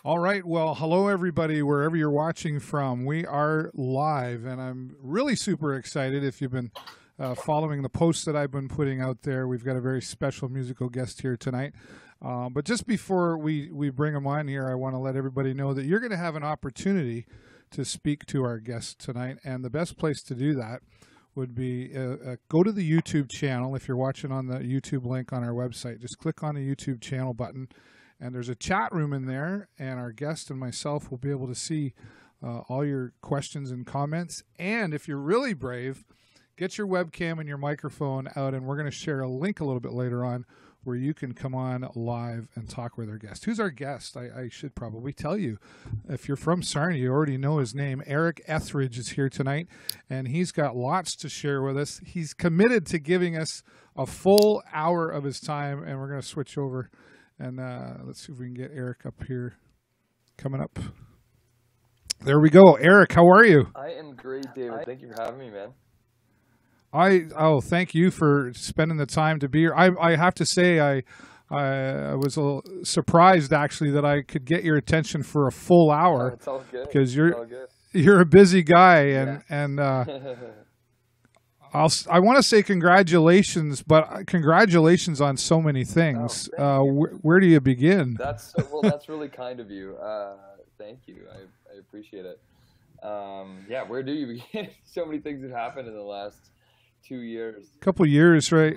All right. Well, hello, everybody, wherever you're watching from. We are live, and I'm really super excited. If you've been following the posts that I've been putting out there, we've got a very special musical guest here tonight. But just before we bring him on here, I want to let everybody know that you're going to have an opportunity to speak to our guest tonight. And the best place to do that would be go to the YouTube channel. If you're watching on the YouTube link on our website, just click on the YouTube channel button, and there's a chat room in there, and our guest and myself will be able to see all your questions and comments. And if you're really brave, get your webcam and your microphone out, and we're going to share a link a little bit later on where you can come on live and talk with our guest. Who's our guest? I should probably tell you. If you're from Sarnia, you already know his name. Eric Ethridge is here tonight, and he's got lots to share with us. He's committed to giving us a full hour of his time, and we're going to switch over. And let's see if we can get Eric up here. Coming up. There we go. Eric, how are you? I am great, David. Thank you for having me, man. Thank you for spending the time to be here. I have to say I was a little surprised actually that I could get your attention for a full hour. It's all good. Because you're a busy guy, and I want to say congratulations, but congratulations on so many things. Where do you begin? That's really kind of you. Thank you. I appreciate it. Where do you begin? So many things have happened in the last 2 years. A couple of years, right?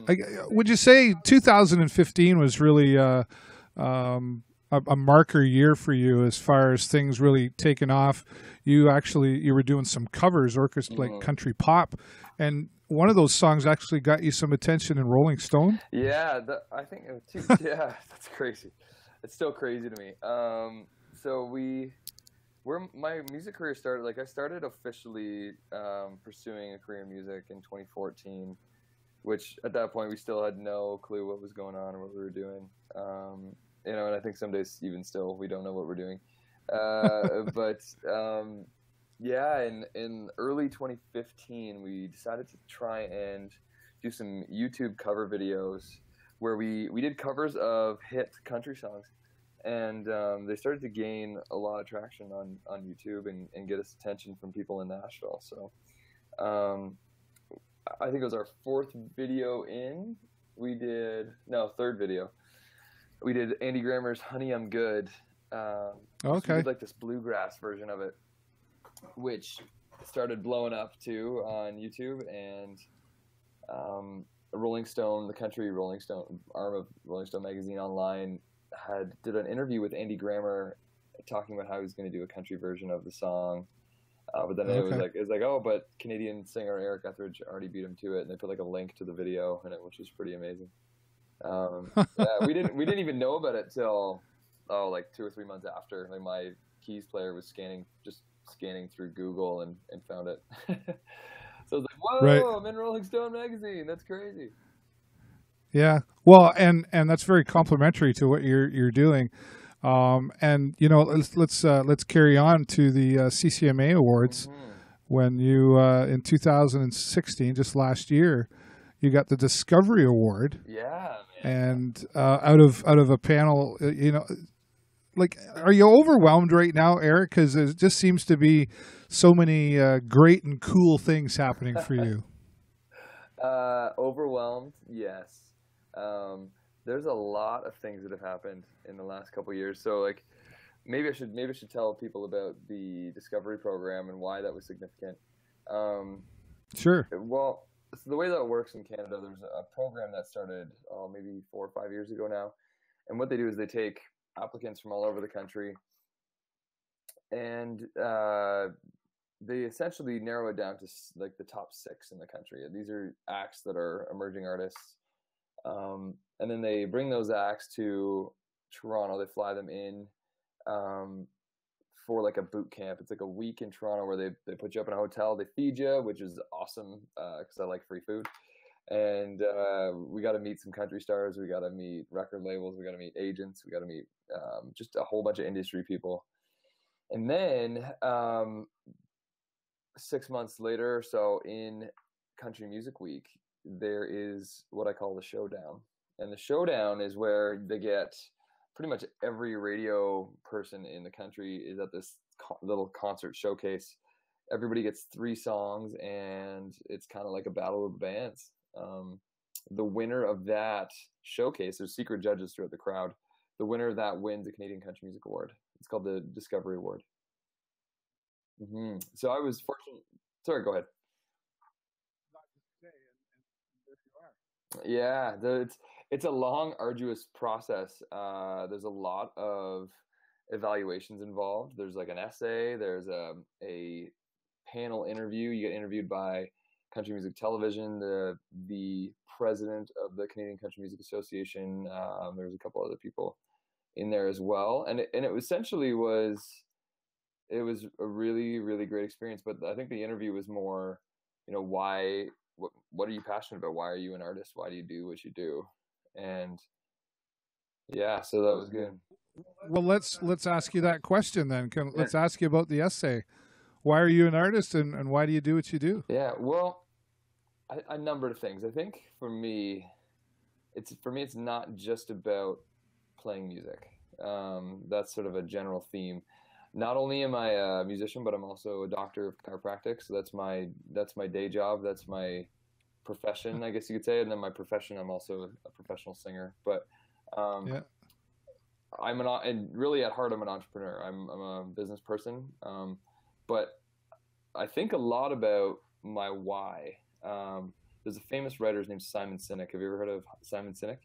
Would you say 2015 was really a marker year for you as far as things really taking off? You were doing some covers, like country pop, and one of those songs actually got you some attention in Rolling Stone. Yeah, I think too. Yeah, that's crazy. It's still crazy to me. Where my music career started, I started officially pursuing a career in music in 2014, which at that point we still had no clue what was going on or what we were doing. And I think some days even still we don't know what we're doing. In early 2015 we decided to try and do some YouTube cover videos where we did covers of hit country songs. And they started to gain a lot of traction on YouTube and get us attention from people in Nashville. So I think it was our fourth video in. Third video. We did Andy Grammer's Honey, I'm Good. Okay. We did this bluegrass version of it, which started blowing up too on YouTube. And Rolling Stone, the country Rolling Stone, arm of Rolling Stone magazine online, did an interview with Andy Grammer talking about how he was going to do a country version of the song, but then it was like, but Canadian singer Eric Ethridge already beat him to it, and they put a link to the video in it, which was pretty amazing. We didn't even know about it till 2 or 3 months after. My keys player was scanning through Google and found it. So I was like, whoa, right. I'm in Rolling Stone magazine. That's crazy. Yeah, well, and that's very complimentary to what you're doing, and let's carry on to the CCMA Awards. When you in 2016, just last year, you got the Discovery Award. Yeah, man. And out of a panel, are you overwhelmed right now, Eric? Because there just seems to be so many great and cool things happening for you. Overwhelmed, yes. There's a lot of things that have happened in the last couple of years. So maybe I should tell people about the Discovery program and why that was significant. Sure. Well, so the way that it works in Canada, there's a program that started maybe 4 or 5 years ago now. And what they do is they take applicants from all over the country and they essentially narrow it down to the top 6 in the country. These are acts that are emerging artists. And then they bring those acts to Toronto. They fly them in for a boot camp. It's a week in Toronto where they put you up in a hotel. They feed you, which is awesome because I like free food. And we got to meet some country stars. We got to meet record labels. We got to meet agents. We got to meet just a whole bunch of industry people. And then 6 months later or so in Country Music Week, there is what I call the showdown. And the showdown is where they get pretty much every radio person in the country is at this little concert showcase. Everybody gets 3 songs, and it's kind of like a battle of the bands. The winner of that showcase, there's secret judges throughout the crowd. The winner of that wins a Canadian Country Music Award. It's called the Discovery Award. So I was fortunate. Sorry, go ahead. Yeah, it's a long, arduous process. There's a lot of evaluations involved. There's like an essay. There's a panel interview. You get interviewed by Country Music Television, the president of the Canadian Country Music Association. There's a couple other people in there as well, and it essentially was a really, really great experience. But I think the interview was more, why. What are you passionate about? Why are you an artist? Why do you do what you do? And yeah, so that was good. Well, let's ask you that question then. Let's ask you about the essay. Why are you an artist, and why do you do what you do? Yeah, well, a number of things. I think for me, it's not just about playing music. That's sort of a general theme. Not only am I a musician, but I'm also a doctor of chiropractic. So that's my day job. That's my profession, I guess you could say. And then my profession, I'm also a professional singer. But and really at heart, I'm an entrepreneur. I'm a business person. But I think a lot about my why. There's a famous writer named Simon Sinek. Have you ever heard of Simon Sinek?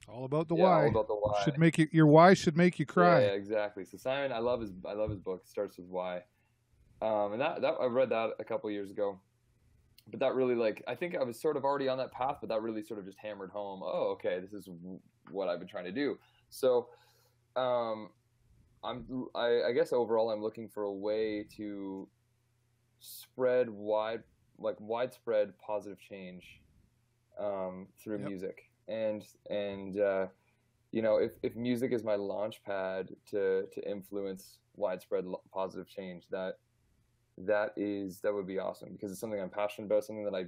All about the why. All about the why. Your why should make you cry. Yeah, exactly. So Simon, I love his book. It starts with why. And that I read that a couple years ago. But that really, I think I was sort of already on that path, but that really sort of just hammered home, oh, okay, this is what I've been trying to do. So I guess overall I'm looking for a way to spread widespread positive change through music. And if music is my launch pad to influence widespread positive change, that would be awesome, because it's something I'm passionate about, something that I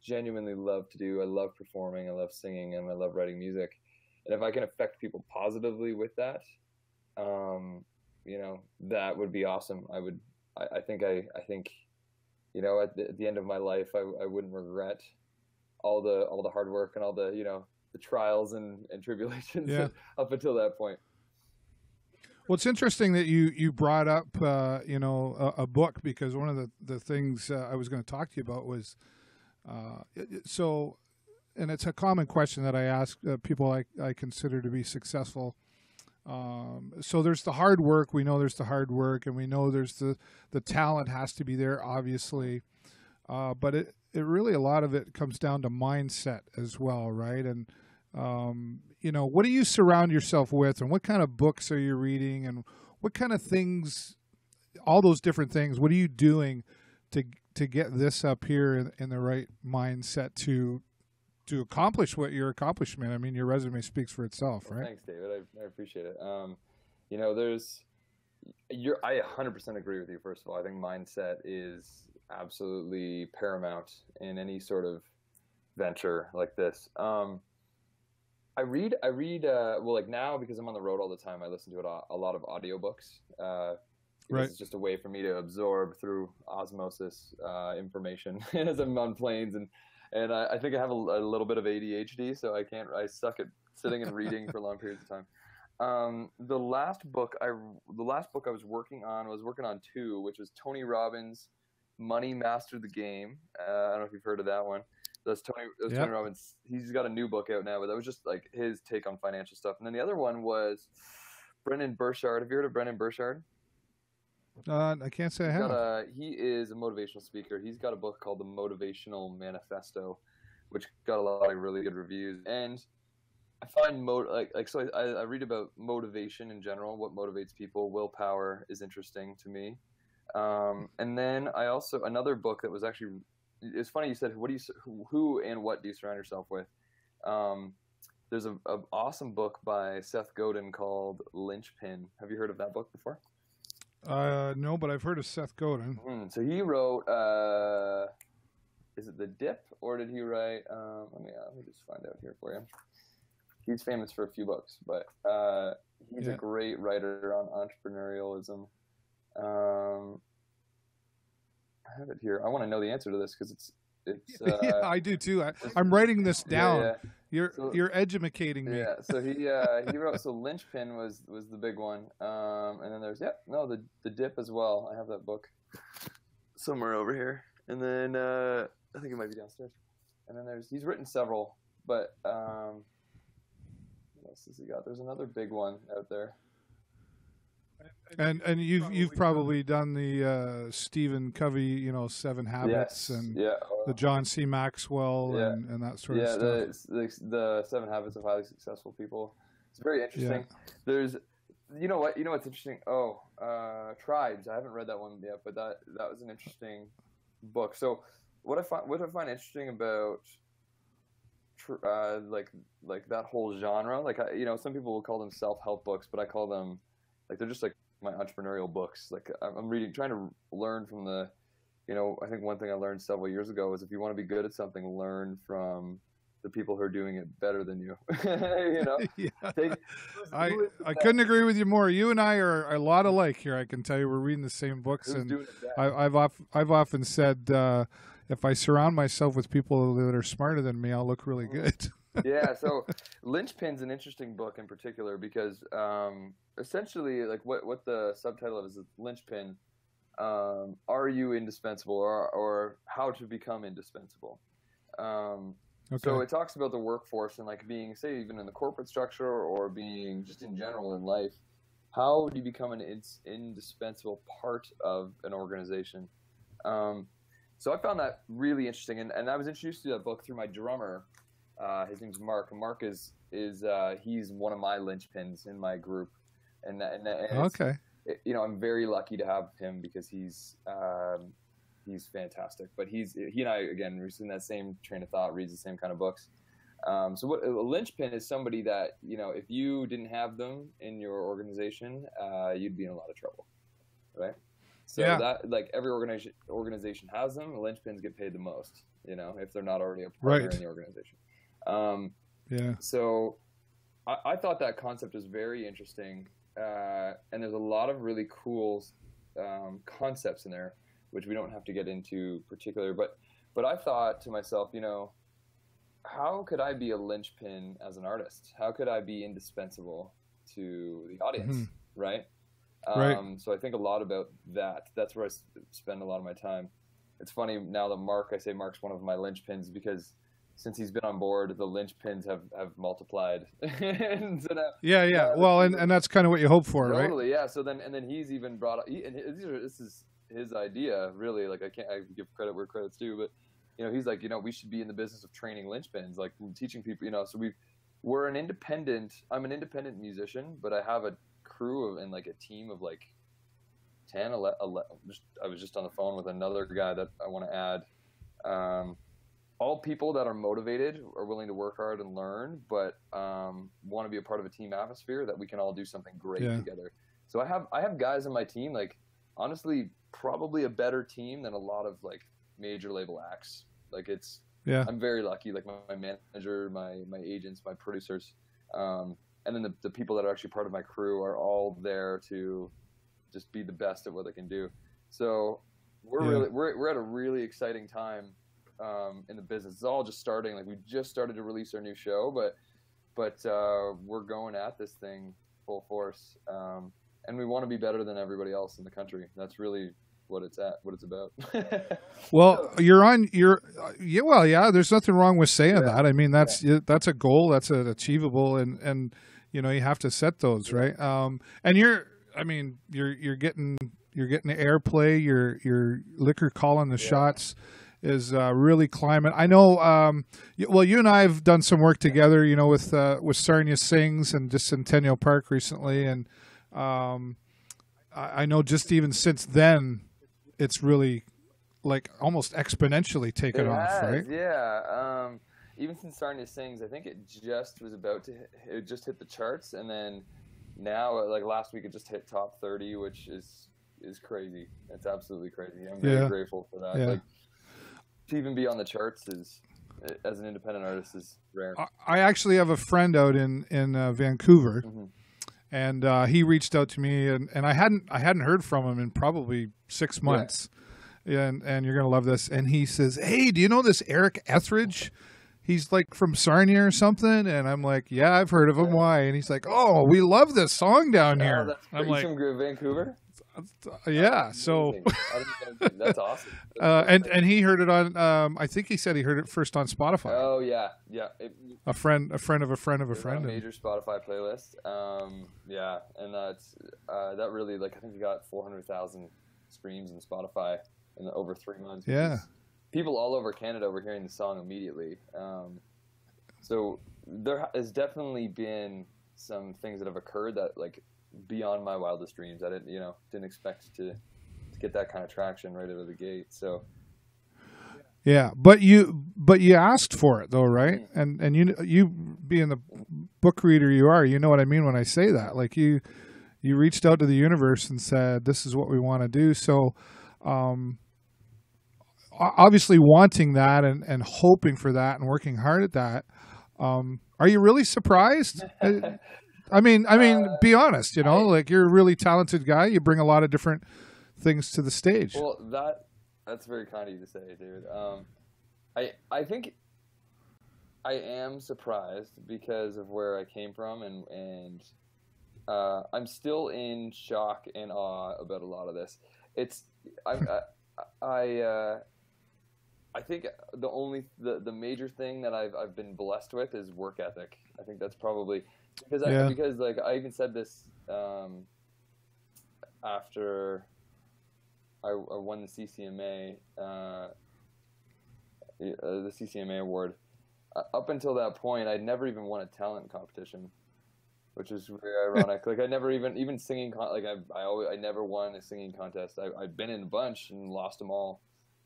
genuinely love to do. I love performing, I love singing, and I love writing music. And if I can affect people positively with that, that would be awesome. I think at the end of my life, I wouldn't regret all the hard work and all the trials and tribulations up until that point. Well, it's interesting that you brought up a book, because one of the things I was going to talk to you about was and it's a common question that I ask people I consider to be successful. So there's the hard work. We know there's the hard work, and we know there's the talent has to be there, obviously. But it really, a lot of it comes down to mindset as well, right? And what do you surround yourself with, and what kind of books are you reading, and what kind of things, all those different things, what are you doing to get this up here in the right mindset to accomplish what your accomplishment? I mean, your resume speaks for itself, right? Thanks, David. I appreciate it. I 100% agree with you. First of all, I think mindset is absolutely paramount in any sort of venture like this. I read now, because I'm on the road all the time, I listen to a lot of audiobooks. Right. It's just a way for me to absorb through osmosis information as I'm on planes, and I think I have a little bit of ADHD, so I suck at sitting and reading for long periods of time. The last book I was working on 2, which was Tony Robbins' Money Master the Game. I don't know if you've heard of that one. That's Tony Robbins. He's got a new book out now, but that was just like his take on financial stuff. And then the other one was Brendan Burchard. Have you heard of Brendan Burchard? I can't say I have. He is a motivational speaker. He's got a book called The Motivational Manifesto, which got a lot of really good reviews. And I find I read about motivation in general, what motivates people. Willpower is interesting to me. And then I also, another book that was actually, it's funny you said, who and what do you surround yourself with? There's an awesome book by Seth Godin called Lynchpin. Have you heard of that book before? No, but I've heard of Seth Godin. So he wrote, is it The Dip, or did he write, let me just find out here for you. he's famous for a few books, but he's a great writer on entrepreneurialism. I have it here. I want to know the answer to this because it's yeah, I do too. I'm writing this down. Yeah. You're edumacating me. Yeah, so he wrote, so Linchpin was the big one, and then there's the Dip as well. I have that book somewhere over here, and then I think it might be downstairs. And then he's written several, but what else has he got? There's another big one out there. And you've probably done the Stephen Covey, 7 Habits, and the John C. Maxwell and that sort of stuff. Yeah, the 7 Habits of Highly Successful People. It's very interesting. Yeah. There's, what's interesting? Tribes. I haven't read that one yet, but that was an interesting book. So what I find interesting about like that whole genre, like some people will call them self-help books, but I call them like they're just like my entrepreneurial books. Like I'm trying to learn from the, I think one thing I learned several years ago is if you want to be good at something, learn from the people who are doing it better than you. Yeah. I couldn't agree with you more. You and I are a lot alike here. I can tell you, we're reading the same books, and I've often said if I surround myself with people that are smarter than me, I'll look really good. Yeah, so Linchpin's an interesting book in particular because essentially, like what the subtitle of it is Linchpin, are you indispensable, or how to become indispensable. So it talks about the workforce and like being, say, even in the corporate structure or being just in general in life, how do you become an indispensable part of an organization? So I found that really interesting, and I was introduced to that book through my drummer. His name's Mark. Mark is he's one of my linchpins in my group, and okay. I'm very lucky to have him because he's fantastic. But he and I, again, we're in that same train of thought, reads the same kind of books. So what a linchpin is somebody that, if you didn't have them in your organization, you'd be in a lot of trouble, right? So that, like, every organization has them. The linchpins get paid the most, if they're not already a partner in the organization. So I thought that concept was very interesting, and there's a lot of really cool concepts in there, which we don't have to get into particularly. But I thought to myself, how could I be a linchpin as an artist? How could I be indispensable to the audience, right? So I think a lot about that. That's where I spend a lot of my time. It's funny now that I say Mark's one of my linchpins because since he's been on board, the linchpins have multiplied. Well, and that's kind of what you hope for, right? Totally, yeah. So then he's even brought up, this is his idea, really. Like I give credit where credit's due, but he's like, we should be in the business of training linchpins, like teaching people. So we're an independent. I'm an independent musician, but I have a crew and like a team of like 10, 11. I was just on the phone with another guy that I want to add. All people that are motivated, are willing to work hard and learn, but want to be a part of a team atmosphere that we can all do something great together. So I have guys on my team, like honestly, probably a better team than a lot of like major label acts. Like I'm very lucky. Like my manager, my agents, my producers, and then the people that are actually part of my crew are all there to just be the best at what they can do. So we're at a really exciting time in the business. It's all just starting. Like we just started to release our new show, but we're going at this thing full force, and we want to be better than everybody else in the country. That's really what it's about. Well, there's nothing wrong with saying that. I mean, that's a goal, that's an achievable, and you have to set those, right? And you're getting airplay, your liquor calling the shots is really climbing. I know. You and I have done some work together, with Sarnia Sings and just Centennial Park recently, and I know just even since then, it's really like almost exponentially taken off, right? Yeah. Even since Sarnia Sings, I think it just was it just hit the charts, and then now, like last week, it just hit top 30, which is crazy. It's absolutely crazy. I'm very grateful for that. Yeah. Like, to even be on the charts is as an independent artist is rare. I actually have a friend out in Vancouver, Mm-hmm. and he reached out to me, and I hadn't heard from him in probably 6 months. Yeah. And you're gonna love this. And he says, "Hey, do you know this Eric Ethridge? He's like from Sarnia or something." And I'm like, "Yeah, I've heard of him. Why?" And he's like, "Oh, we love this song down here." That's I'm like, from Vancouver. "Yeah." So that's awesome. and he heard it on. I think he said he heard it first on Spotify. Oh yeah. A friend of a friend of a friend. A major Spotify playlist. Yeah, and that really, like, I think we got 400,000 streams in Spotify in over 3 months. Yeah. People all over Canada were hearing the song immediately. So there has definitely been some things that have occurred that, like, beyond my wildest dreams. I didn't expect to get that kind of traction right out of the gate. So yeah, but you asked for it though, right? Mm-hmm. And you being the book reader you are, you know what I mean when I say that. Like you reached out to the universe and said, "This is what we want to do." So obviously wanting that and hoping for that and working hard at that. Are you really surprised? I mean, be honest. Like, you're a really talented guy. You bring a lot of different things to the stage. Well, that's very kind of you to say, David. I think I am surprised because of where I came from, and I'm still in shock and awe about a lot of this. I think the major thing that I've been blessed with is work ethic. I think that's probably because like I even said this after I won the CCMA award. Up until that point, I'd never even won a talent competition, which is very ironic. Like, I never even singing I never won a singing contest. I'd been in a bunch and lost them all,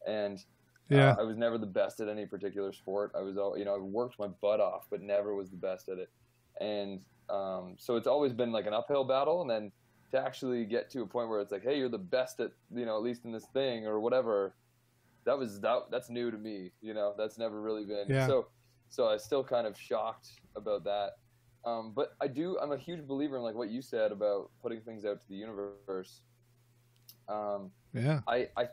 and I was never the best at any particular sport. I worked my butt off, but never was the best at it. And so it's always been like an uphill battle, and then to actually get to a point where it's like, hey, you're the best at, at least in this thing or whatever, that's new to me. That's never really been. Yeah. So I was still kind of shocked about that. But I'm a huge believer in, like, what you said about putting things out to the universe. I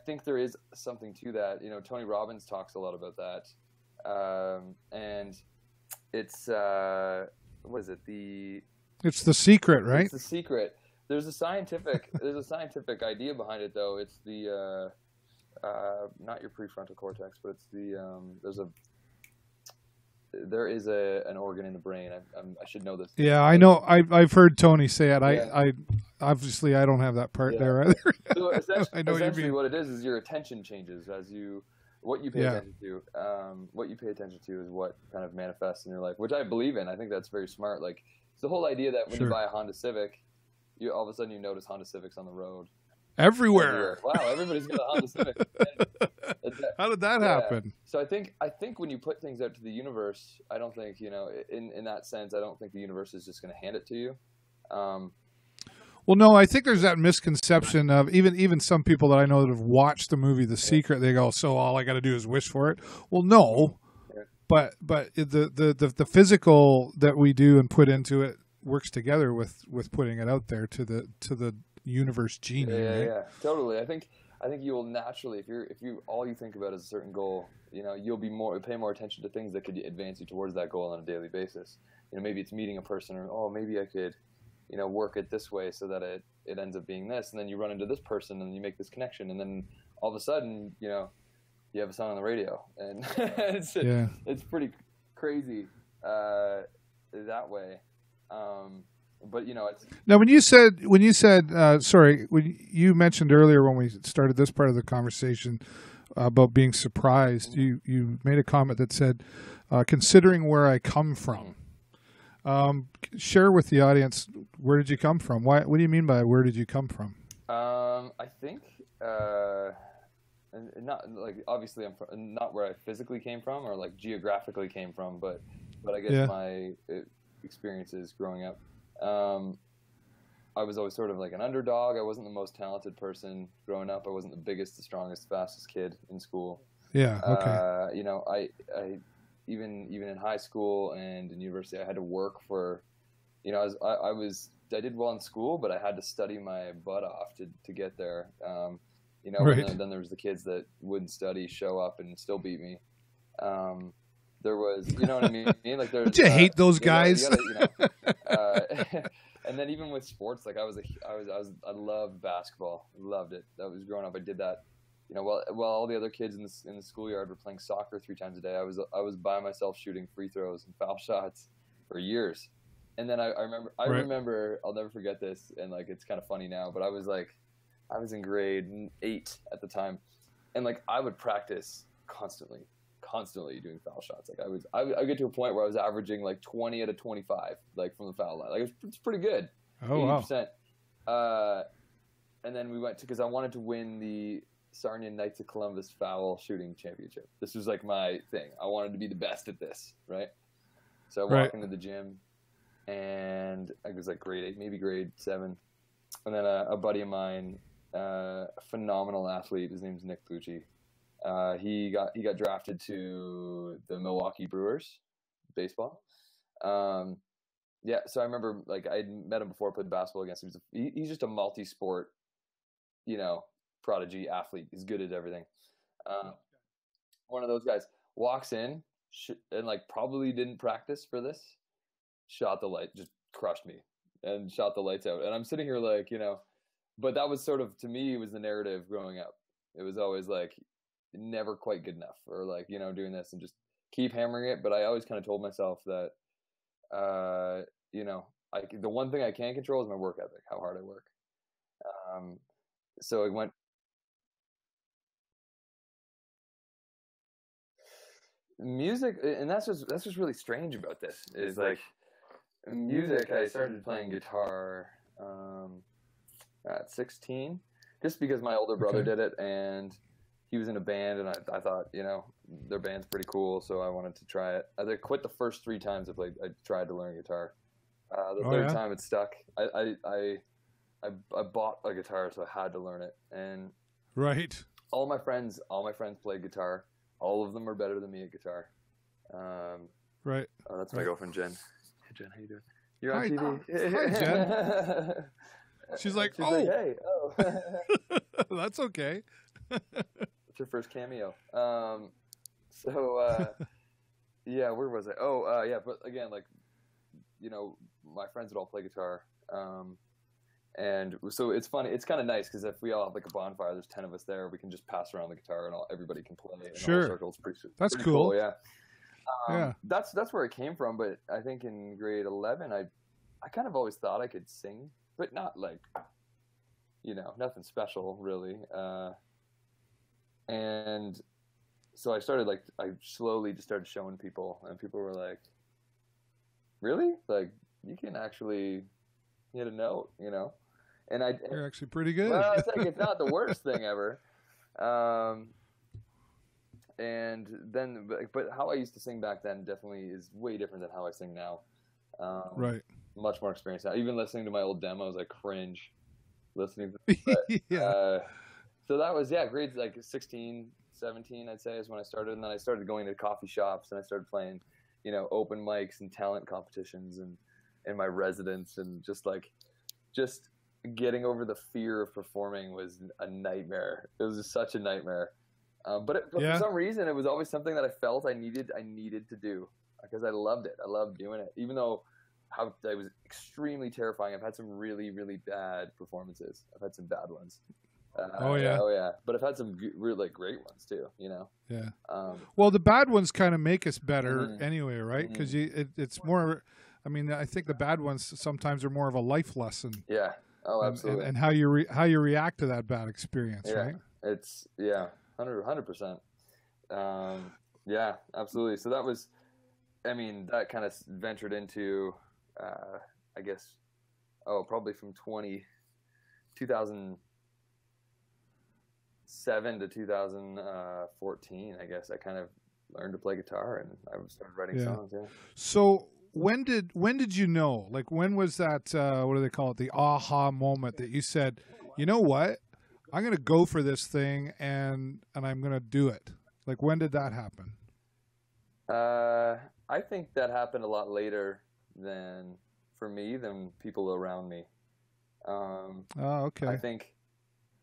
think there is something to that. Tony Robbins talks a lot about that. And it's, what is it? It's The Secret, right? It's The Secret. There's a scientific idea behind it, though. It's the, not your prefrontal cortex, but it's the, there is an organ in the brain. I should know this. Yeah, I know. I've heard Tony say it. I obviously I don't have that part there either. So I know essentially what it is your attention changes as what you pay attention to. What you pay attention to is what kind of manifests in your life, which I believe in. I think that's very smart. Like, it's the whole idea that when you buy a Honda Civic, you all of a sudden you notice Honda Civics on the road. Everywhere. Wow, everybody's got a Honda Civic. How did that happen? So I think when you put things out to the universe, I don't think, in that sense, I don't think the universe is just going to hand it to you. Well, no, I think there's that misconception of even some people that I know that have watched the movie The Secret. They go, so all I got to do is wish for it. Well, no, but the physical that we do and put into it works together with putting it out there to the universe genie. Yeah, totally. I think you will naturally, if you all you think about is a certain goal, you'll pay more attention to things that could advance you towards that goal on a daily basis. Maybe it's meeting a person, or maybe I could, work it this way so that it ends up being this, and then you run into this person and you make this connection, and then all of a sudden, you have a song on the radio, and it's pretty crazy that way. But it's now when you said sorry, when you mentioned earlier when we started this part of the conversation about being surprised, you made a comment that said, considering where I come from. Share with the audience, where did you come from? What do you mean by where did you come from? I think not like, obviously I'm not where I physically came from or like geographically came from, but I guess my experiences growing up. I was always sort of like an underdog. I wasn't the most talented person growing up. I wasn't the biggest, the strongest, fastest kid in school. Yeah. Okay. even in high school and in university, I had to work for, you know, I did well in school, but I had to study my butt off to get there. You know, right. and then there was the kids that wouldn't study, show up, and still beat me. There was, you know what I mean? Like, there's, Don't you hate those guys? And then even with sports, like I loved basketball, loved it. That was growing up. I did that, you know, while all the other kids in the schoolyard were playing soccer 3 times a day. I was by myself shooting free throws and foul shots for years. And then I remember, I'll never forget this. And like, it's kind of funny now, but I was in grade 8 at the time, and like I would practice constantly doing foul shots. Like I would get to a point where I was averaging like 20 out of 25, like from the foul line. Like it's pretty good. Oh 80%. Wow. And then we went because I wanted to win the Sarnia Knights of Columbus foul shooting championship. This was like my thing. I wanted to be the best at this, right? So I walk into the gym, and I was like grade 8, maybe grade 7, and then a buddy of mine, a phenomenal athlete. His name's Nick Pucci. He got drafted to the Milwaukee Brewers baseball. Yeah, so I remember like I met him before I played basketball against him. He's just a multi-sport, you know, prodigy athlete. He's good at everything. One of those guys walks in and like probably didn't practice for this. Shot the light, just crushed me and shot the lights out. And I'm sitting here like, you know, but that was sort of, to me, it was the narrative growing up. It was always like never quite good enough, or like, you know, doing this and just keep hammering it. But I always kind of told myself that, you know, the one thing I can control is my work ethic, how hard I work. So it went. Music, and that's what's really strange about this is like music. I started playing guitar at 16, just because my older brother did it, and he was in a band, and I thought, you know, their band's pretty cool, so I wanted to try it. I quit the first 3 times I tried to learn guitar. The third time it stuck. I bought a guitar, so I had to learn it, and all my friends played guitar. All of them are better than me at guitar. Oh, that's my girlfriend, Jen. Hey, Jen, how you doing? You're on TV. Hi, Jen. She's like, oh. Like, hey, oh. That's okay. It's her first cameo. Yeah, where was I? Oh, yeah, but again, like, you know, my friends would all play guitar. And so it's funny. It's kind of nice because if we all have like a bonfire, there's 10 of us there. We can just pass around the guitar, and everybody can play. Sure, circles. That's pretty cool. Yeah. Yeah. That's where it came from. But I think in grade 11, I kind of always thought I could sing, but not like, you know, nothing special really. And so I slowly just started showing people, and people were like, "Really? Like you can actually hit a note, you know?" And you're actually pretty good. Well, it's like it's not the worst thing ever. And then, but how I used to sing back then definitely is way different than how I sing now. Much more experience now. Even listening to my old demos, I cringe listening to them. Yeah. So that was, grades like 16, 17, I'd say, is when I started. And then I started going to coffee shops, and I started playing, you know, open mics and talent competitions and in my residence, and just getting over the fear of performing was a nightmare. It was just such a nightmare. But for some reason, it was always something that I felt I needed to do because I loved it. I loved doing it, even though it was extremely terrifying. I've had some really, really bad performances. I've had some bad ones. Oh yeah. But I've had some really great ones too. You know. Yeah. Well, the bad ones kind of make us better anyway, right? Because it's more. I mean, I think the bad ones sometimes are more of a life lesson. Yeah. Oh, absolutely. And how you react to that bad experience, right? It's 100%. Yeah, absolutely. So that was, I mean, that kind of ventured into, I guess, probably from 2007 to 2014, I guess I kind of learned to play guitar, and I started writing songs. Yeah. So when did you know? Like, when was that? What do they call it? The aha moment that you said, you know what? I'm going to go for this thing, and I'm going to do it. Like, when did that happen? I think that happened a lot later than for me than people around me. Oh, I okay. think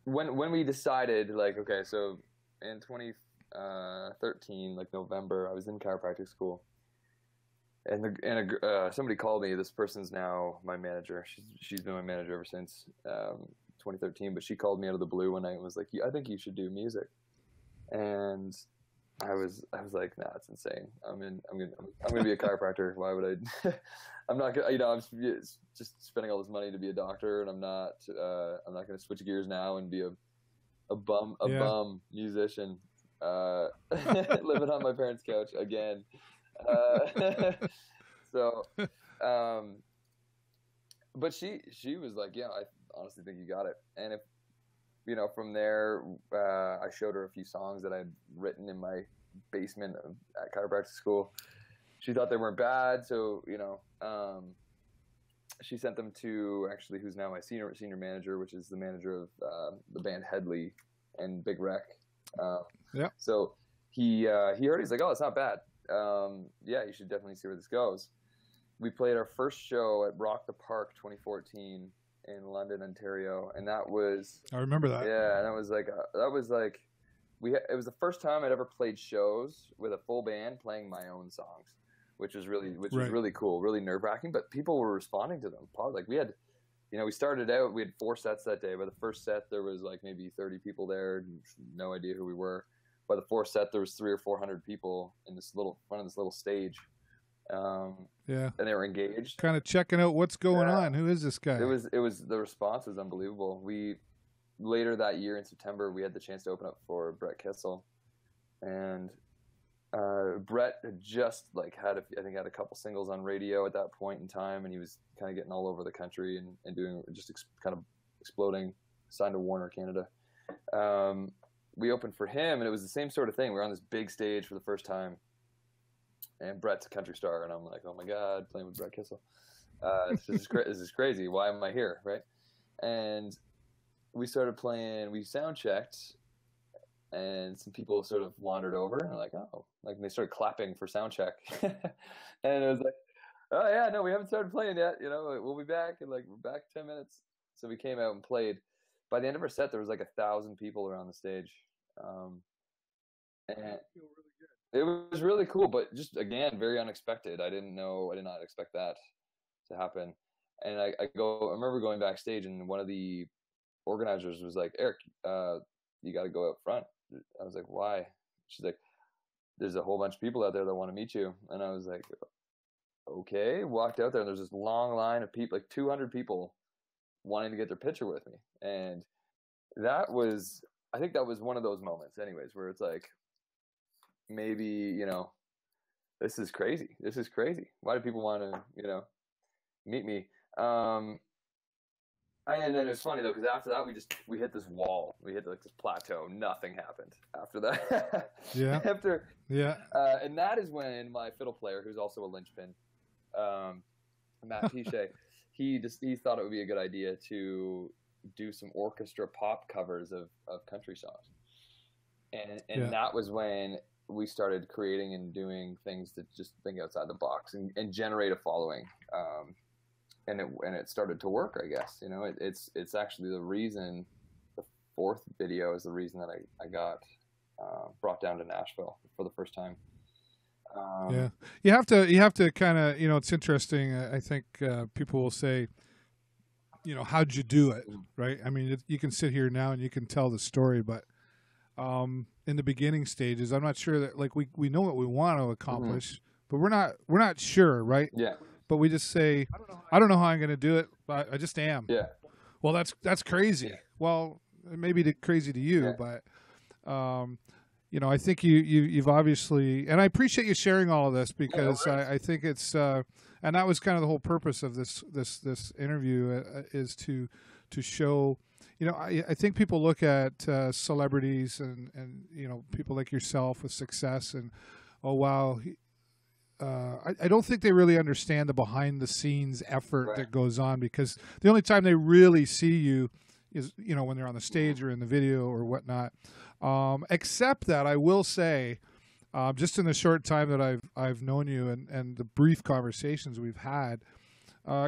when we decided, like, okay, so in 2013, like November, I was in chiropractic school, and somebody called me. This person's now my manager. She's been my manager ever since 2013. But she called me out of the blue one night and was like, "I think you should do music." And I was like, nah, it's insane. I'm gonna be a chiropractor. Why would I? I'm not gonna, I'm just spending all this money to be a doctor, and I'm not gonna switch gears now and be a Yeah. bum musician, living on my parents' couch again. Uh, so, um, but she was like, yeah, I honestly think you got it. And if from there, I showed her a few songs that I'd written in my basement at chiropractic school. She thought they weren't bad, so she sent them to actually who's now my senior manager, which is the manager of the band Headley and Big Wreck. Yeah. So he heard it. He's like, oh, it's not bad. Yeah, you should definitely see where this goes. We played our first show at Rock the Park 2014 in London, Ontario, and that was I remember that. yeah, and that was like it was the first time I'd ever played shows with a full band playing my own songs, which was really cool, really nerve wracking. But people were responding to them. Like we had, we started out, we had 4 sets that day. By the first set, there was like maybe 30 people there, no idea who we were. By the 4th set, there was 300 or 400 people in this little front of this little stage. Yeah. And they were engaged. Kind of checking out what's going on. Who is this guy? It was the response was unbelievable. Later that year in September, we had the chance to open up for Brett Kissel, and Brett had just had a couple singles on radio at that point in time, and he was kind of getting all over the country and doing kind of exploding. Signed to Warner Canada. We opened for him, and it was the same sort of thing. We were on this big stage for the first time, and Brett's a country star, and I'm like, oh my god, playing with Brett Kissel. This is crazy. Why am I here, right? And we started playing. We sound checked, and some people sort of wandered over, and like, oh, like they started clapping for sound check, and it was like, oh yeah, no, we haven't started playing yet. We'll be back, and like we're back 10 minutes. So we came out and played. By the end of our set, there was like 1,000 people around the stage, and it was really cool, but just again, very unexpected. I did not expect that to happen. And I remember going backstage, and one of the organizers was like, Eric, you got to go out front. I was like, why? She's like, there's a whole bunch of people out there that want to meet you. And I was like, okay. Walked out there, and there's this long line of people, like 200 people wanting to get their picture with me. And I think that was one of those moments anyways, where it's like, maybe, this is crazy. Why do people want to, meet me? And then it was funny though, because after that we hit this wall. We hit like this plateau. Nothing happened after that. Yeah. And that is when my fiddle player, who's also a linchpin, Matt Piche, he thought it would be a good idea to do some orchestra pop covers of country songs. And that was when we started creating and doing things to just think outside the box and generate a following. And it started to work, I guess. It's actually the reason. The 4th video is the reason that I got brought down to Nashville for the first time. Yeah, you have to kind of, it's interesting. I think people will say, how'd you do it, right? I mean, you can sit here now and you can tell the story, but in the beginning stages, I'm not sure that we know what we want to accomplish, but we're not sure, right? Yeah. But we just say, I don't know how I'm going to do it, but I just am. Yeah. Well, that's crazy. Yeah. Well, it may be crazy to you, but I think you've obviously, and I appreciate you sharing all of this, because I think it's, and that was kind of the whole purpose of this interview is to show. I think people look at celebrities and people like yourself with success, and oh wow. I don't think they really understand the behind-the-scenes effort that goes on, because the only time they really see you is, when they're on the stage or in the video or whatnot. Except that I will say just in the short time that I've known you and the brief conversations we've had,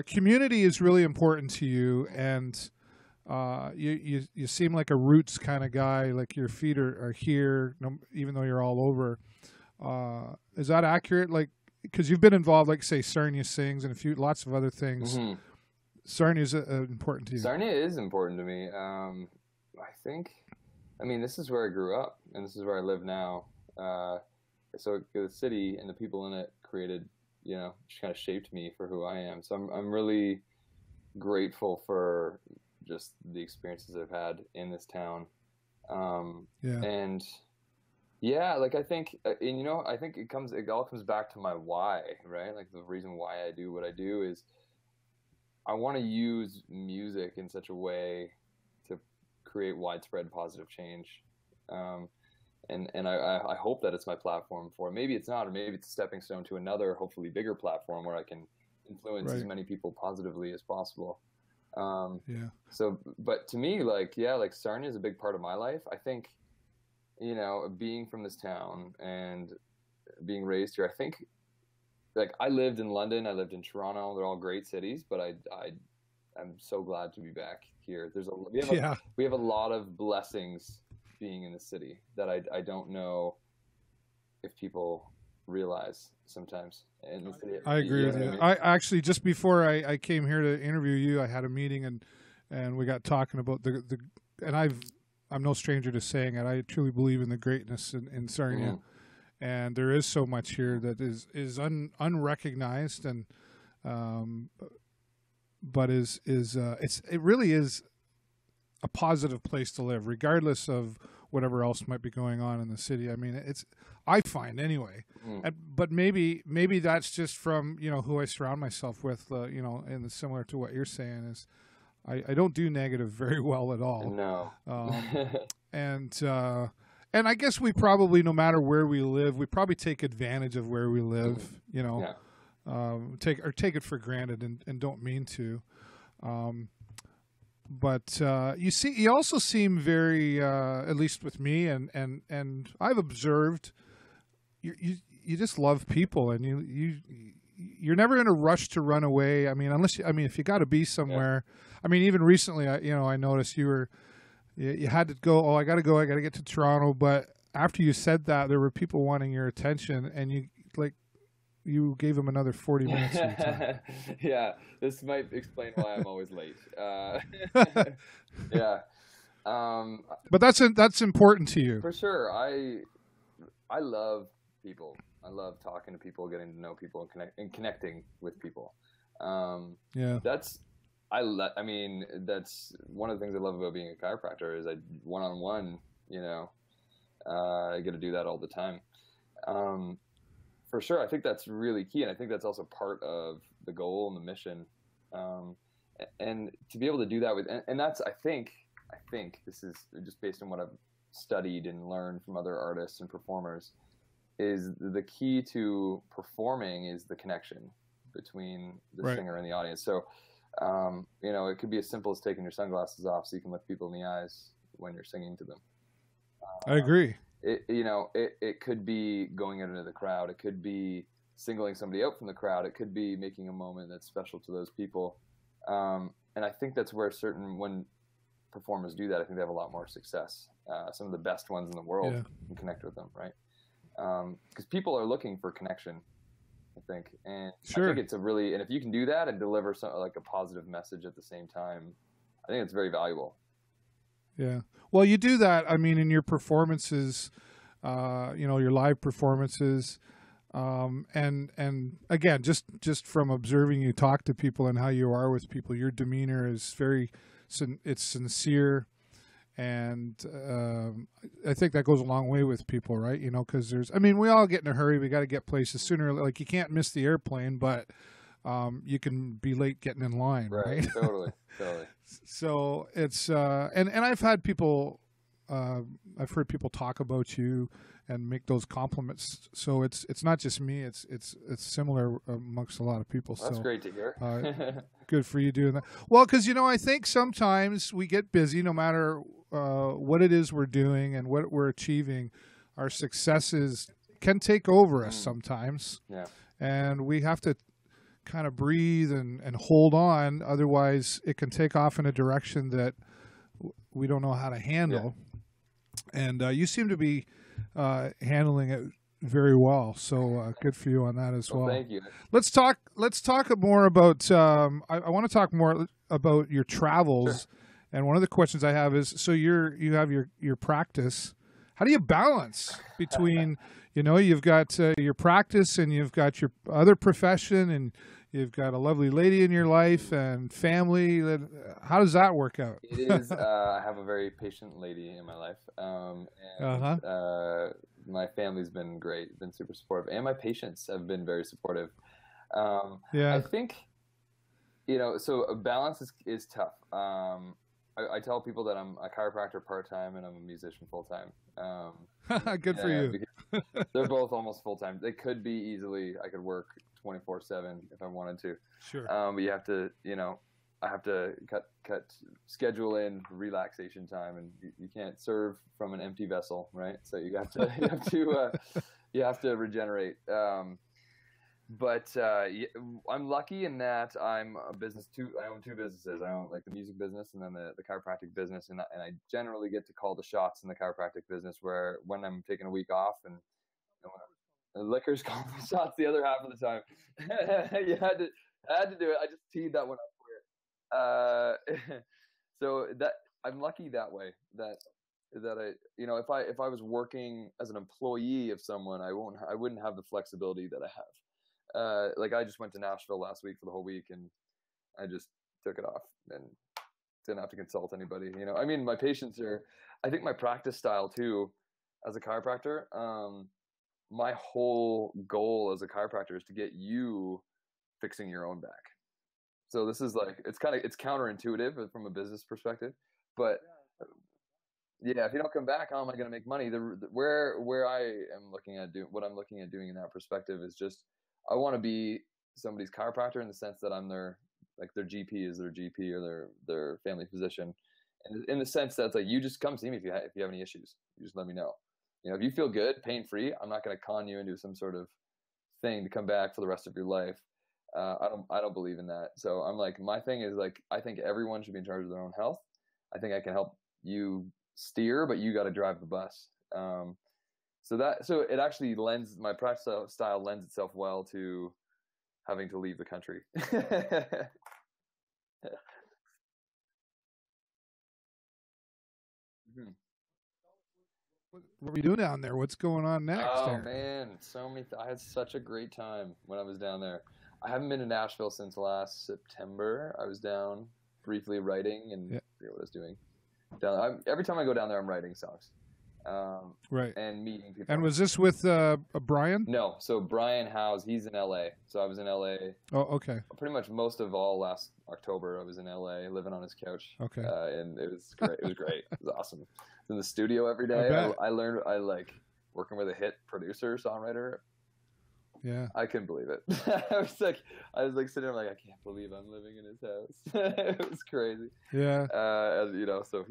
community is really important to you, and you seem like a roots kind of guy. Like your feet are here, even though you're all over. Is that accurate? Like, because you've been involved, like say Sarnia Sings and lots of other things. Mm-hmm. Sarnia is important to you. Sarnia is important to me. I mean, this is where I grew up, and this is where I live now. So the city and the people in it created, just kind of shaped me for who I am. So I'm really grateful for just the experiences I've had in this town. And yeah, like I think, I think it all comes back to my why, right? Like the reason why I do what I do is I want to use music in such a way to create widespread positive change. And I hope that it's my platform for it. Maybe it's not, or maybe it's a stepping stone to another, hopefully bigger platform where I can influence as many people positively as possible. So, but to me, like Sarnia is a big part of my life. I think, being from this town and being raised here, I think, like I lived in London, I lived in Toronto. They're all great cities, but I'm so glad to be back here. We have a lot of blessings being in the city that I don't know if people realize sometimes. In the city, I agree with you. I actually, just before I came here to interview you, I had a meeting and we got talking about and I'm no stranger to saying it. I truly believe in the greatness in Sarnia. Mm-hmm. And there is so much here that is unrecognized, and but it really is a positive place to live, regardless of whatever else might be going on in the city. I mean, I find anyway, but maybe that's just from who I surround myself with. And similar to what you're saying is, I don't do negative very well at all. No, and I guess we probably, no matter where we live, we probably take advantage of where we live. Take it for granted and don't mean to. But you also seem very, at least with me, and I've observed, you just love people, and you're never in a rush to run away. I mean, if you got to be somewhere. Yeah. I mean, even recently, I noticed you had to go. Oh, I got to get to Toronto. But after you said that, there were people wanting your attention, and you gave them another 40 minutes. Yeah, this might explain why I'm always late. Yeah, but that's important to you. For sure. I love people. I love talking to people, getting to know people, and connecting with people. That's one of the things I love about being a chiropractor is one-on-one. I get to do that all the time. For sure, I think that's really key, and I think that's also part of the goal and the mission, and to be able to do that and that's I think this is just based on what I've studied and learned from other artists and performers, is the key to performing is the connection between the singer and the audience. So, it could be as simple as taking your sunglasses off so you can look people in the eyes when you're singing to them. I agree. It could be going into the crowd. It could be singling somebody out from the crowd. It could be making a moment that's special to those people. And I think that's where when performers do that, I think they have a lot more success. Some of the best ones in the world can connect with them, right? Because people are looking for connection, I think. And sure. I think it's and if you can do that and deliver like a positive message at the same time, I think it's very valuable. Yeah. Well, you do that, I mean, in your performances, your live performances. And again, just from observing you talk to people and how you are with people, your demeanor is it's sincere. And I think that goes a long way with people, right? Because we all get in a hurry. We got to get places sooner. Like you can't miss the airplane, but you can be late getting in line, right? Totally. So it's and I've had people, I've heard people talk about you and make those compliments. So it's not just me. It's similar amongst a lot of people. That's great to hear. Good for you doing that. Well, because I think sometimes we get busy, no matter what it is we're doing and what we're achieving. Our successes can take over us sometimes. Yeah. And we have to kind of breathe and hold on. Otherwise, it can take off in a direction that we don't know how to handle. Yeah. And you seem to be handling it very well. So good for you on that as well. Thank you. Let's talk more about. I want to talk more about your travels. Sure. And one of the questions I have is: so you have your practice. How do you balance between you've got your practice and you've got your other profession and you've got a lovely lady in your life and family? How does that work out? It is. I have a very patient lady in my life, and my family's been great, been super supportive, and my patients have been very supportive. I think, so a balance is tough. I tell people that I'm a chiropractor part-time and I'm a musician full-time. Good for you. They're both almost full-time. They could be easily. I could work 24/7 if I wanted to. Sure. But you have to, I have to cut schedule in relaxation time, and you can't serve from an empty vessel, right? So you have to regenerate. But I'm lucky in that I'm a business too. I own two businesses. I own the music business and then the chiropractic business, and I generally get to call the shots in the chiropractic business. Where when I'm taking a week off and the liquor's calling the shots the other half of the time. I had to do it. I just teed that one up weird. So that I'm lucky that way. That I, if I was working as an employee of someone, I wouldn't have the flexibility that I have. I just went to Nashville last week for the whole week, and I just took it off and didn't have to consult anybody. My patients are. I think my practice style too, as a chiropractor. My whole goal as a chiropractor is to get you fixing your own back. So this is it's counterintuitive from a business perspective, but yeah, if you don't come back, how am I going to make money? Where I am looking at what I'm looking at doing in that perspective is just, I want to be somebody's chiropractor in the sense that I'm their GP is their GP or their family physician. And in the sense that you just come see me if you have any issues, you just let me know. If you feel good, pain-free, I'm not going to con you into some sort of thing to come back for the rest of your life. I don't believe in that. So I'm my thing is I think everyone should be in charge of their own health. I think I can help you steer, but you got to drive the bus. So it actually my practice style lends itself well to having to leave the country. What were you doing down there? What's going on next? Oh man, so many. I had such a great time when I was down there. I haven't been to Nashville since last September. I was down briefly writing and I forget what I was doing. Every time I go down there, I'm writing songs. Right. And meeting people. And was this with Brian? No. So Brian Howes, he's in LA. So I was in LA. Oh, okay. Pretty much most of all last October, I was in LA living on his couch. Okay. And it was great. It was great. It was awesome. I was in the studio every day. I learned, working with a hit producer, songwriter. Yeah. I couldn't believe it. I was sitting there I can't believe I'm living in his house. It was crazy. Yeah. So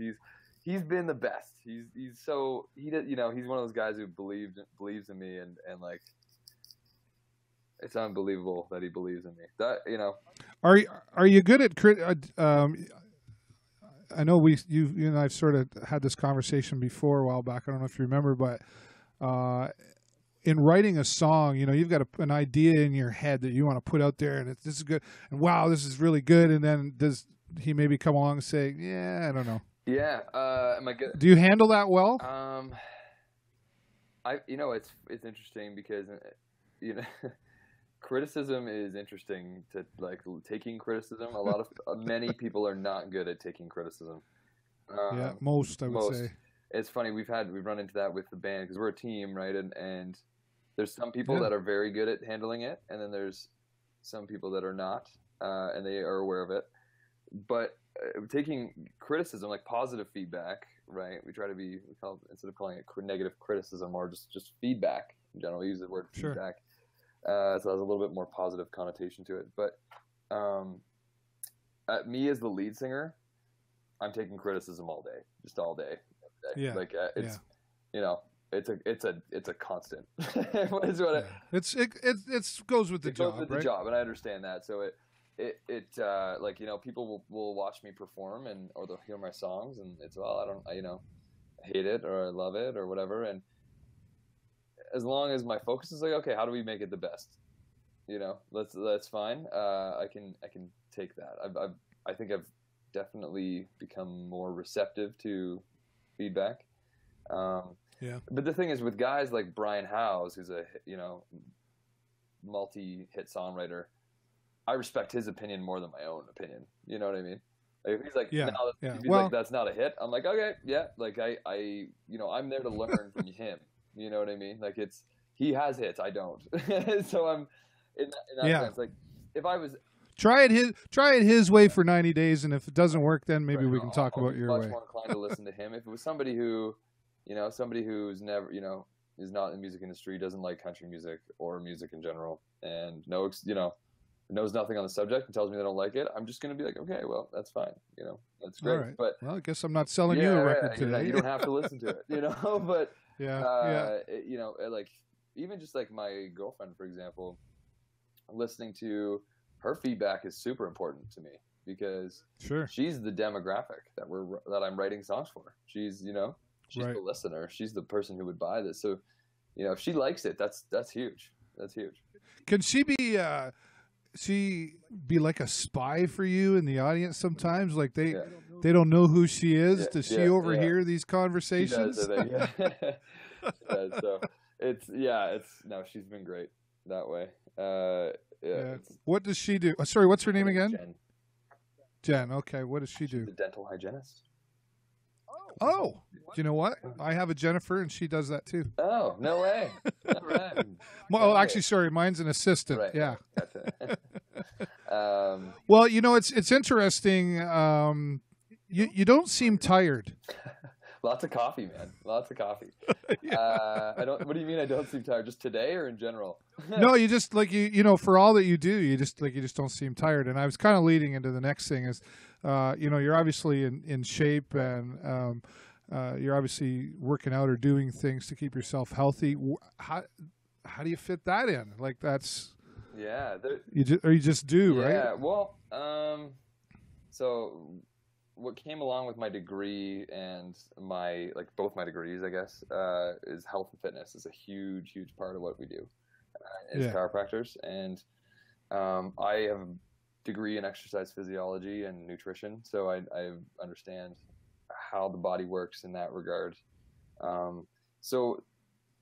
he's been the best. He's he's one of those guys who believes in me and it's unbelievable that he believes in me. That Are you good at I know you and I've sort of had this conversation before a while back. I don't know if you remember, but in writing a song, you've got an idea in your head that you want to put out there, and this is good, and wow, this is really good. And then does he maybe come along and say, "Yeah, I don't know." Yeah. Am I good? Do you handle that well? It's interesting because criticism is interesting to taking criticism. Many people are not good at taking criticism. Most I would say. It's funny, we've run into that with the band because we're a team, right? And there's some people that are very good at handling it, and then there's some people that are not, and they are aware of it. But taking criticism, positive feedback, right? We try to instead of calling it negative criticism or just feedback in general, we use the word feedback. So it has a little bit more positive connotation to it. But me as the lead singer, I'm taking criticism all day, just all day. Yeah. it's a constant. What is what it goes with the job, goes with right? the job, and I understand that. So it like, you know, people will watch me perform or they'll hear my songs, and it's, well, I you know, hate it or I love it or whatever, and as long as my focus is like, okay, how do we make it the best? You know, that's fine. I can take that. I think I've definitely become more receptive to feedback. Yeah. But the thing is, with guys like Brian Howes, who's a, you know, multi-hit songwriter, I respect his opinion more than my own opinion. You know what I mean? Like, if he's like, yeah, no, yeah. If he's Well, like, that's not a hit, I'm like, okay, yeah. Like I, you know, I'm there to learn from him. You know what I mean? Like, he has hits, I don't. So I'm in that sense. Like, if I was try it his way for 90 days, and if it doesn't work, then maybe we can talk about your way. I'll be much more inclined to listen to him. If it was somebody who, you know, who's never, you know, is not in the music industry, doesn't like country music or music in general, and you know, knows nothing on the subject and tells me they don't like it, I'm just going to be like, okay, well, that's fine. You know, that's great. Right. But, well, I guess I'm not selling you a record today. You don't have to listen to it, you know, but, yeah. You know, like, even just like my girlfriend, for example, listening to her feedback is super important to me, because she's the demographic that I'm writing songs for. She's, you know, she's the listener. She's the person who would buy this. So, you know, if she likes it, that's huge. That's huge. Can she be like a spy for you in the audience sometimes? Like they don't know who she is. Yeah, does she overhear these conversations? She does, I think. She does. So no, she's been great that way. What does she do? Sorry, what's her name again? Jen. Jen. Okay, what does she do? She's a dental hygienist. Oh, do you know what? I have a Jennifer, and she does that too. Oh, no way! All right. Well, actually, sorry, mine's an assistant. Right. Yeah. Gotcha. Well, you know, it's interesting. You don't seem tired. Lots of coffee, man. Lots of coffee. I don't. What do you mean I don't seem tired? Just today or in general? No, you just like you know, for all that you do, you just don't seem tired. And I was kind of leading into the next thing is, you know, you're obviously in shape, and you're obviously working out or doing things to keep yourself healthy. How do you fit that in? Like that's you just do, right? Yeah. Well, so what came along with my degree and both my degrees, I guess, is health and fitness is a huge part of what we do as chiropractors. And I have a degree in exercise physiology and nutrition, so I understand how the body works in that regard. So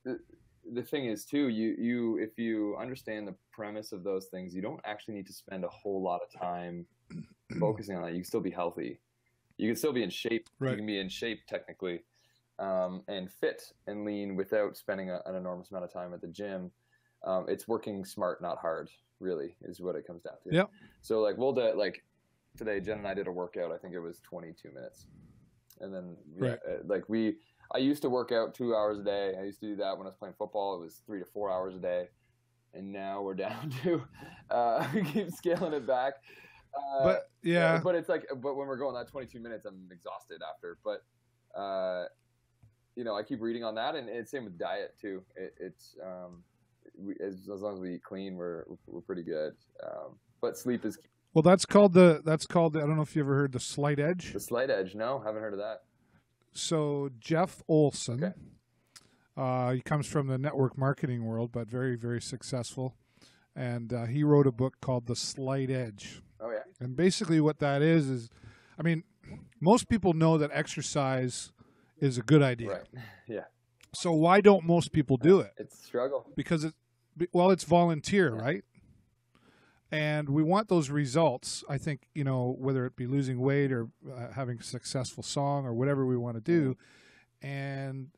the thing is too, you if you understand the premise of those things, you don't actually need to spend a whole lot of time focusing on it. You can still be healthy. You can still be in shape. Right. You can be in shape technically, and fit and lean without spending an enormous amount of time at the gym. It's working smart, not hard, really, is what it comes down to. Yep. So like today, Jen and I did a workout. I think it was 22 minutes. And then I used to work out 2 hours a day. I used to do that when I was playing football. It was 3 to 4 hours a day. And now we're down to, we keep scaling it back. But it's like, but when we're going that 22 minutes, I'm exhausted after. But, you know, I keep reading on that, and it's same with diet too. It's as long as we eat clean, we're pretty good. But sleep is key. Well, that's called I don't know if you ever heard the slight edge. The slight edge, no, haven't heard of that. So Jeff Olson, he comes from the network marketing world, but very, very successful. And he wrote a book called The Slight Edge. Oh, yeah. And basically what that is, I mean, most people know that exercise is a good idea. Right. Yeah. So why don't most people do it? It's a struggle. Because it's volunteer, right? And we want those results. I think, you know, whether it be losing weight or having a successful song or whatever we want to do. And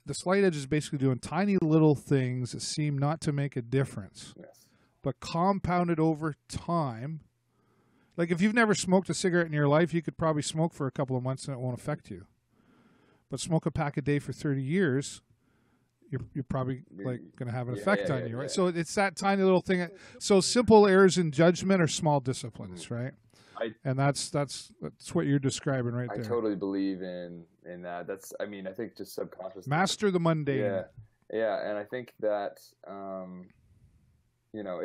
the slight edge is basically doing tiny little things that seem not to make a difference, but compounded over time. Like if you've never smoked a cigarette in your life, you could probably smoke for a couple of months and it won't affect you. But smoke a pack a day for 30 years, you're probably like going to have an effect on you, right? So it's that tiny little thing. So simple errors in judgment are small disciplines, right? and that's what you're describing right there. I totally believe in that. That's, I mean, I think just subconsciously. Master the mundane. Yeah, yeah, and I think that you know,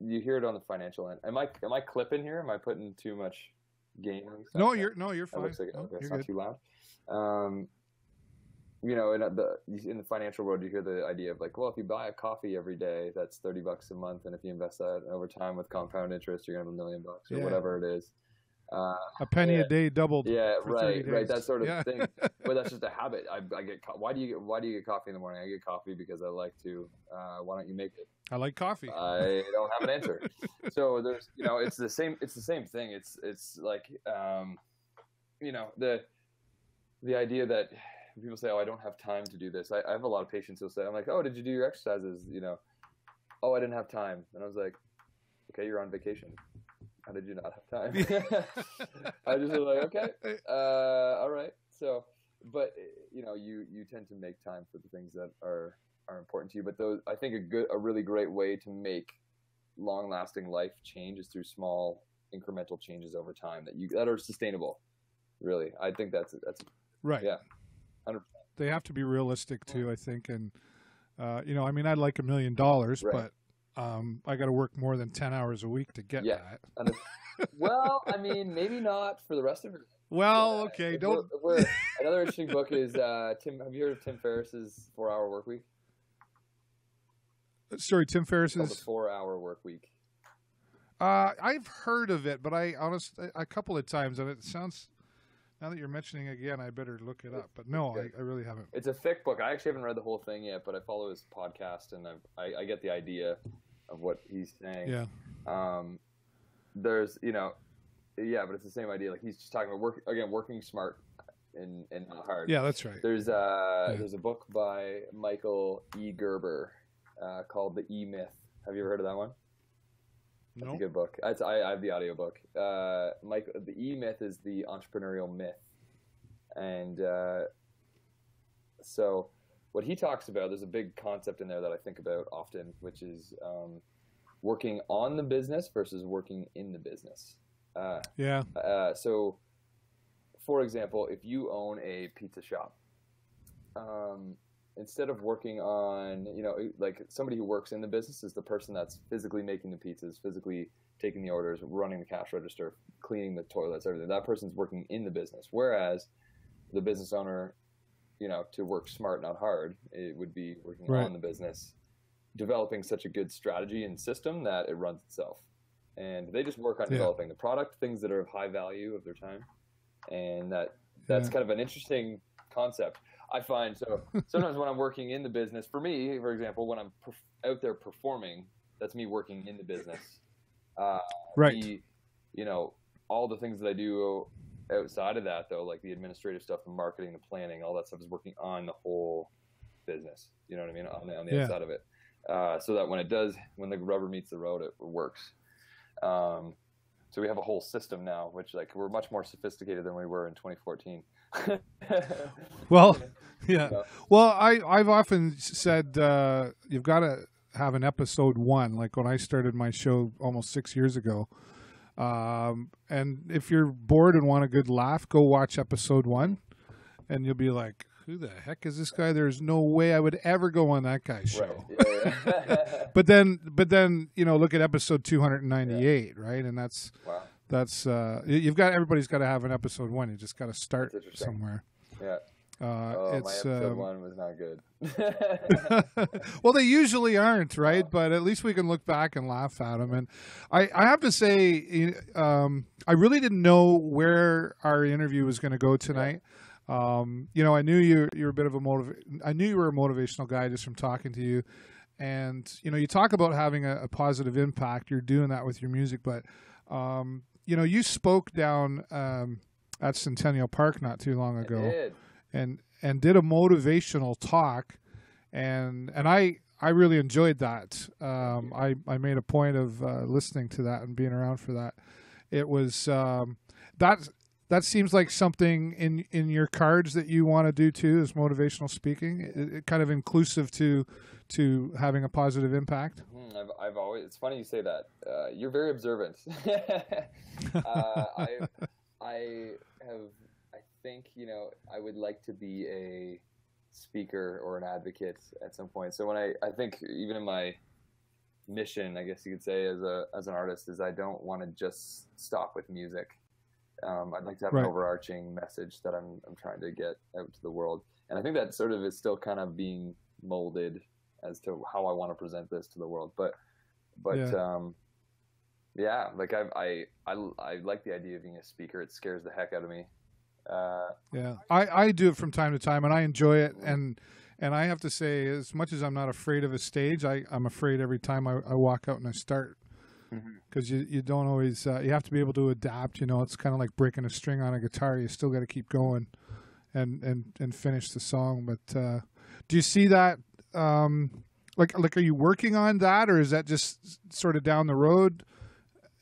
you hear it on the financial end. Am I clipping here? Am I putting too much gain on stuff? No, you're fine. Looks like, okay, it's not good. too loud. You know, in the financial world, you hear the idea of like, well, if you buy a coffee every day, that's $30 a month, and if you invest that over time with compound interest, you're gonna have $1 million or whatever it is. A penny a day doubled. Yeah, right, that sort of thing. But that's just a habit. I get. Why do you get coffee in the morning? I get coffee because I like to. Why don't you make it? I like coffee. I don't have an answer. So there's, you know, it's the same thing. It's like, you know, the idea that people say, oh, I don't have time to do this. I have a lot of patients who'll say, I'm like, oh, did you do your exercises? You know, oh, I didn't have time. And I was like, okay, you're on vacation. How did you not have time? I just was like, okay, all right. So, but you know, you tend to make time for the things that are important to you. But those, I think a really great way to make long-lasting life change is through small incremental changes over time that are sustainable. Really, I think that's right. Yeah, 100%. They have to be realistic too, I think. And you know, I mean, I'd like $1 million, but I got to work more than 10 hours a week to get that. Well, I mean, maybe not for the rest of it. Well, okay, don't. Another interesting book is Tim. Have you heard of Tim Ferriss's 4-Hour Workweek? Sorry, Tim Ferriss's the 4-Hour Workweek. I've heard of it, but a couple of times, and it sounds. Now that you're mentioning it again, I better look it up. But no, I really haven't. It's a thick book. I actually haven't read the whole thing yet, but I follow his podcast, and I get the idea of what he's saying. Yeah. There's, you know, but it's the same idea. Like he's just talking about working smart and not hard. Yeah, that's right. There's a book by Michael E. Gerber called The E-Myth. Have you ever heard of that one? That's a good book. I have the audiobook. The E-Myth is the entrepreneurial myth. And so what he talks about, there's a big concept in there that I think about often, which is working on the business versus working in the business. So, for example, if you own a pizza shop, instead of working on, you know, like somebody who works in the business is the person that's physically making the pizzas, physically taking the orders, running the cash register, cleaning the toilets, everything. That person's working in the business. Whereas the business owner, you know, to work smart, not hard, it would be working on the business, developing such a good strategy and system that it runs itself. And they just work on developing the product, things that are of high value of their time. And that's kind of an interesting concept. I find so sometimes when I'm working in the business, for me, for example, when I'm out there performing, that's me working in the business. You know, all the things that I do outside of that, though, like the administrative stuff, the marketing, the planning, all that stuff is working on the whole business. You know what I mean? On the outside of it, so that when the rubber meets the road, it works. So we have a whole system now, which like we're much more sophisticated than we were in 2014. Well, yeah. Well, I've often said you've got to have an episode 1, like when I started my show almost 6 years ago. And if you're bored and want a good laugh, go watch episode 1, and you'll be like, who the heck is this guy? There's no way I would ever go on that guy's show. Right. Yeah. But then, you know, look at episode 298, right? And that's everybody's got to have an episode 1. You just got to start somewhere. Yeah. My episode 1 was not good. Well, they usually aren't, right? But at least we can look back and laugh at them. And I have to say, I really didn't know where our interview was going to go tonight. You know, I knew you're a bit of I knew you were a motivational guy just from talking to you. And, you know, you talk about having a positive impact. You're doing that with your music. But, you know, you spoke down at Centennial Park not too long ago. I did. And did a motivational talk. And I really enjoyed that. I made a point of listening to that and being around for that. It was that's that seems like something in your cards that you want to do too, is motivational speaking. It kind of inclusive to having a positive impact. I've always. It's funny you say that. You're very observant. I think I would like to be a speaker or an advocate at some point. So when I think even in my mission, I guess you could say, as an artist, is I don't want to just stop with music. I'd like to have an overarching message that I'm trying to get out to the world, and I think that sort of is still kind of being molded as to how I want to present this to the world. But yeah, like I like the idea of being a speaker. It scares the heck out of me. Yeah, I do it from time to time, and I enjoy it. And I have to say, as much as I'm not afraid of a stage, I'm afraid every time I walk out and I start, because you don't always you have to be able to adapt. It's kind of like breaking a string on a guitar. You still got to keep going and finish the song. But do you see that? Like, are you working on that, or is that just sort of down the road,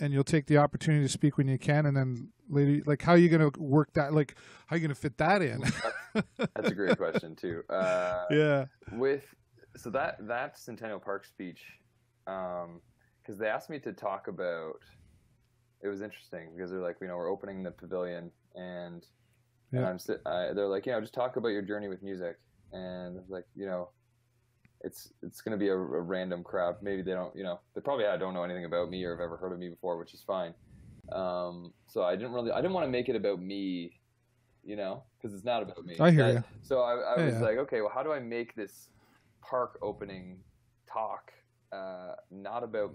and you'll take the opportunity to speak when you can, and then later, like, how are you going to work that? Like, how are you going to fit that in? That's a great question too. Yeah. So that Centennial Park speech, because they asked me to talk about. It was interesting because they're like, we're opening the pavilion, and they're like, just talk about your journey with music, and I was like, it's going to be a random crowd. Maybe they don't, they probably don't know anything about me or have ever heard of me before, which is fine. So I didn't want to make it about me, because it's not about me. I hear you. So I was like, okay, well, how do I make this park opening talk not about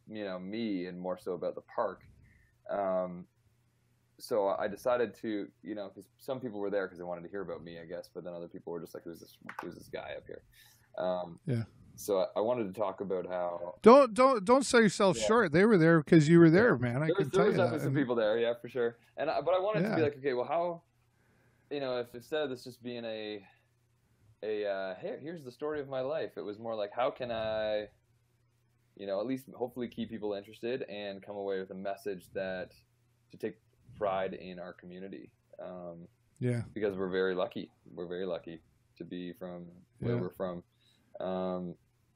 me, and more so about the park? So I decided to, because some people were there because they wanted to hear about me, I guess, but then other people were just like, who's this guy up here? So I wanted to talk about how don't sell yourself short. They were there because you were there, man. There was definitely some people there, yeah, for sure. But I wanted to be like, okay, well, how, if instead of this just being a hey, here's the story of my life, it was more like, how can I, at least hopefully keep people interested and come away with a message to take pride in our community. Because we're very lucky. We're very lucky to be from where we're from.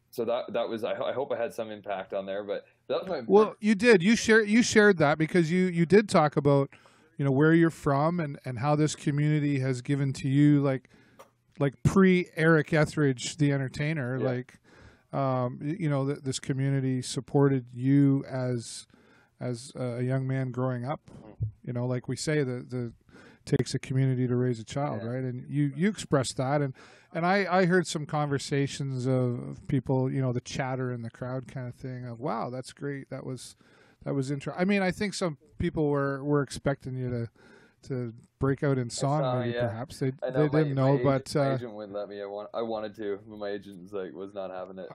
So that was, I hope I had some impact on there, but that was Well, you did. You shared that because you did talk about, where you're from and how this community has given to you, like pre Eric Ethridge, the entertainer, this community supported you as a young man growing up. Like we say, the takes a community to raise a child, right? And you expressed that, and I heard some conversations of people, the chatter in the crowd kind of thing of, wow, that's great, that was interesting. I mean, I think some people were expecting you to break out in song, maybe perhaps they didn't know, but my agent wouldn't let me. I wanted to, but my agent was not having it.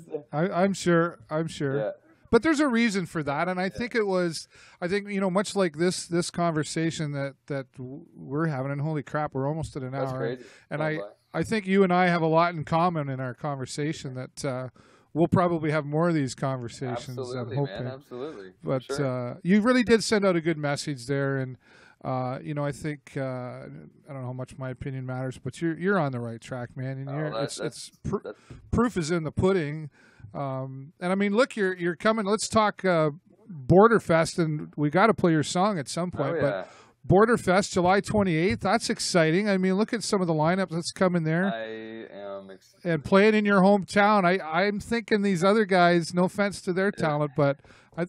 So. I'm sure. Yeah. But there's a reason for that, and I think much like this conversation that we're having, and holy crap, we're almost at an hour. Crazy. And I think you and I have a lot in common in our conversation that we'll probably have more of these conversations. Absolutely, I'm hoping. Man, absolutely. But sure. You really did send out a good message there, and I think I don't know how much my opinion matters, but you're on the right track, man. And proof is in the pudding. And I mean, look, you're coming. Let's talk Borderfest, and we got to play your song at some point. Oh, yeah. But Borderfest, July 28th. That's exciting. I mean, look at some of the lineups that's coming there. I am excited. And play it in your hometown. I'm thinking these other guys. No offense to their talent, but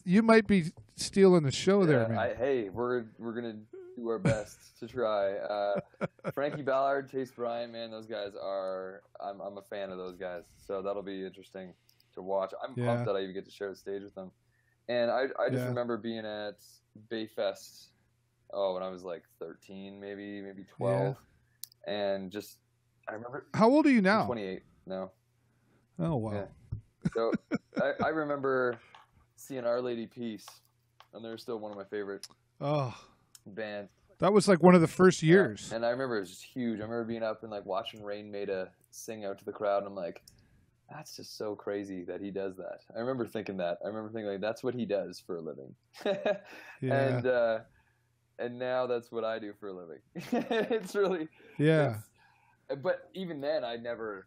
you might be stealing the show there, man. We're gonna do our best to try. Frankie Ballard, Chase Bryant, man, those guys are. I'm a fan of those guys, so that'll be interesting to watch. I'm pumped that I even get to share the stage with them. And I just remember being at Bayfest, when I was like 13, maybe 12. Yeah. And just, I remember. How old are you now? I'm 28 now. Oh, wow. Yeah. So I remember seeing Our Lady Peace, and they're still one of my favorite bands. That was like one of the first years. Yeah. And I remember it was just huge. I remember being up and like watching Rain Maida sing out to the crowd, and I'm like, that's just so crazy that he does that. I remember thinking that. I remember thinking, like, that's what he does for a living. and now that's what I do for a living. It's really, Yeah. but even then, I never,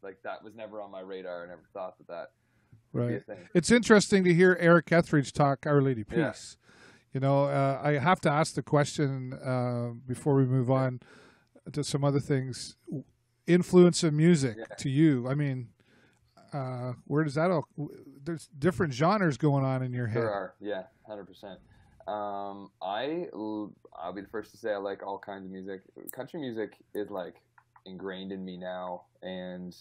like, that was never on my radar. I never thought that would be a thing. It's interesting to hear Eric Ethridge talk Our Lady Peace. Yeah. You know, I have to ask the question before we move on to some other things. Influence of music to you. I mean, where does that all? There's different genres going on in your head. There are, 100%. I'll be the first to say I like all kinds of music. Country music is like ingrained in me now, and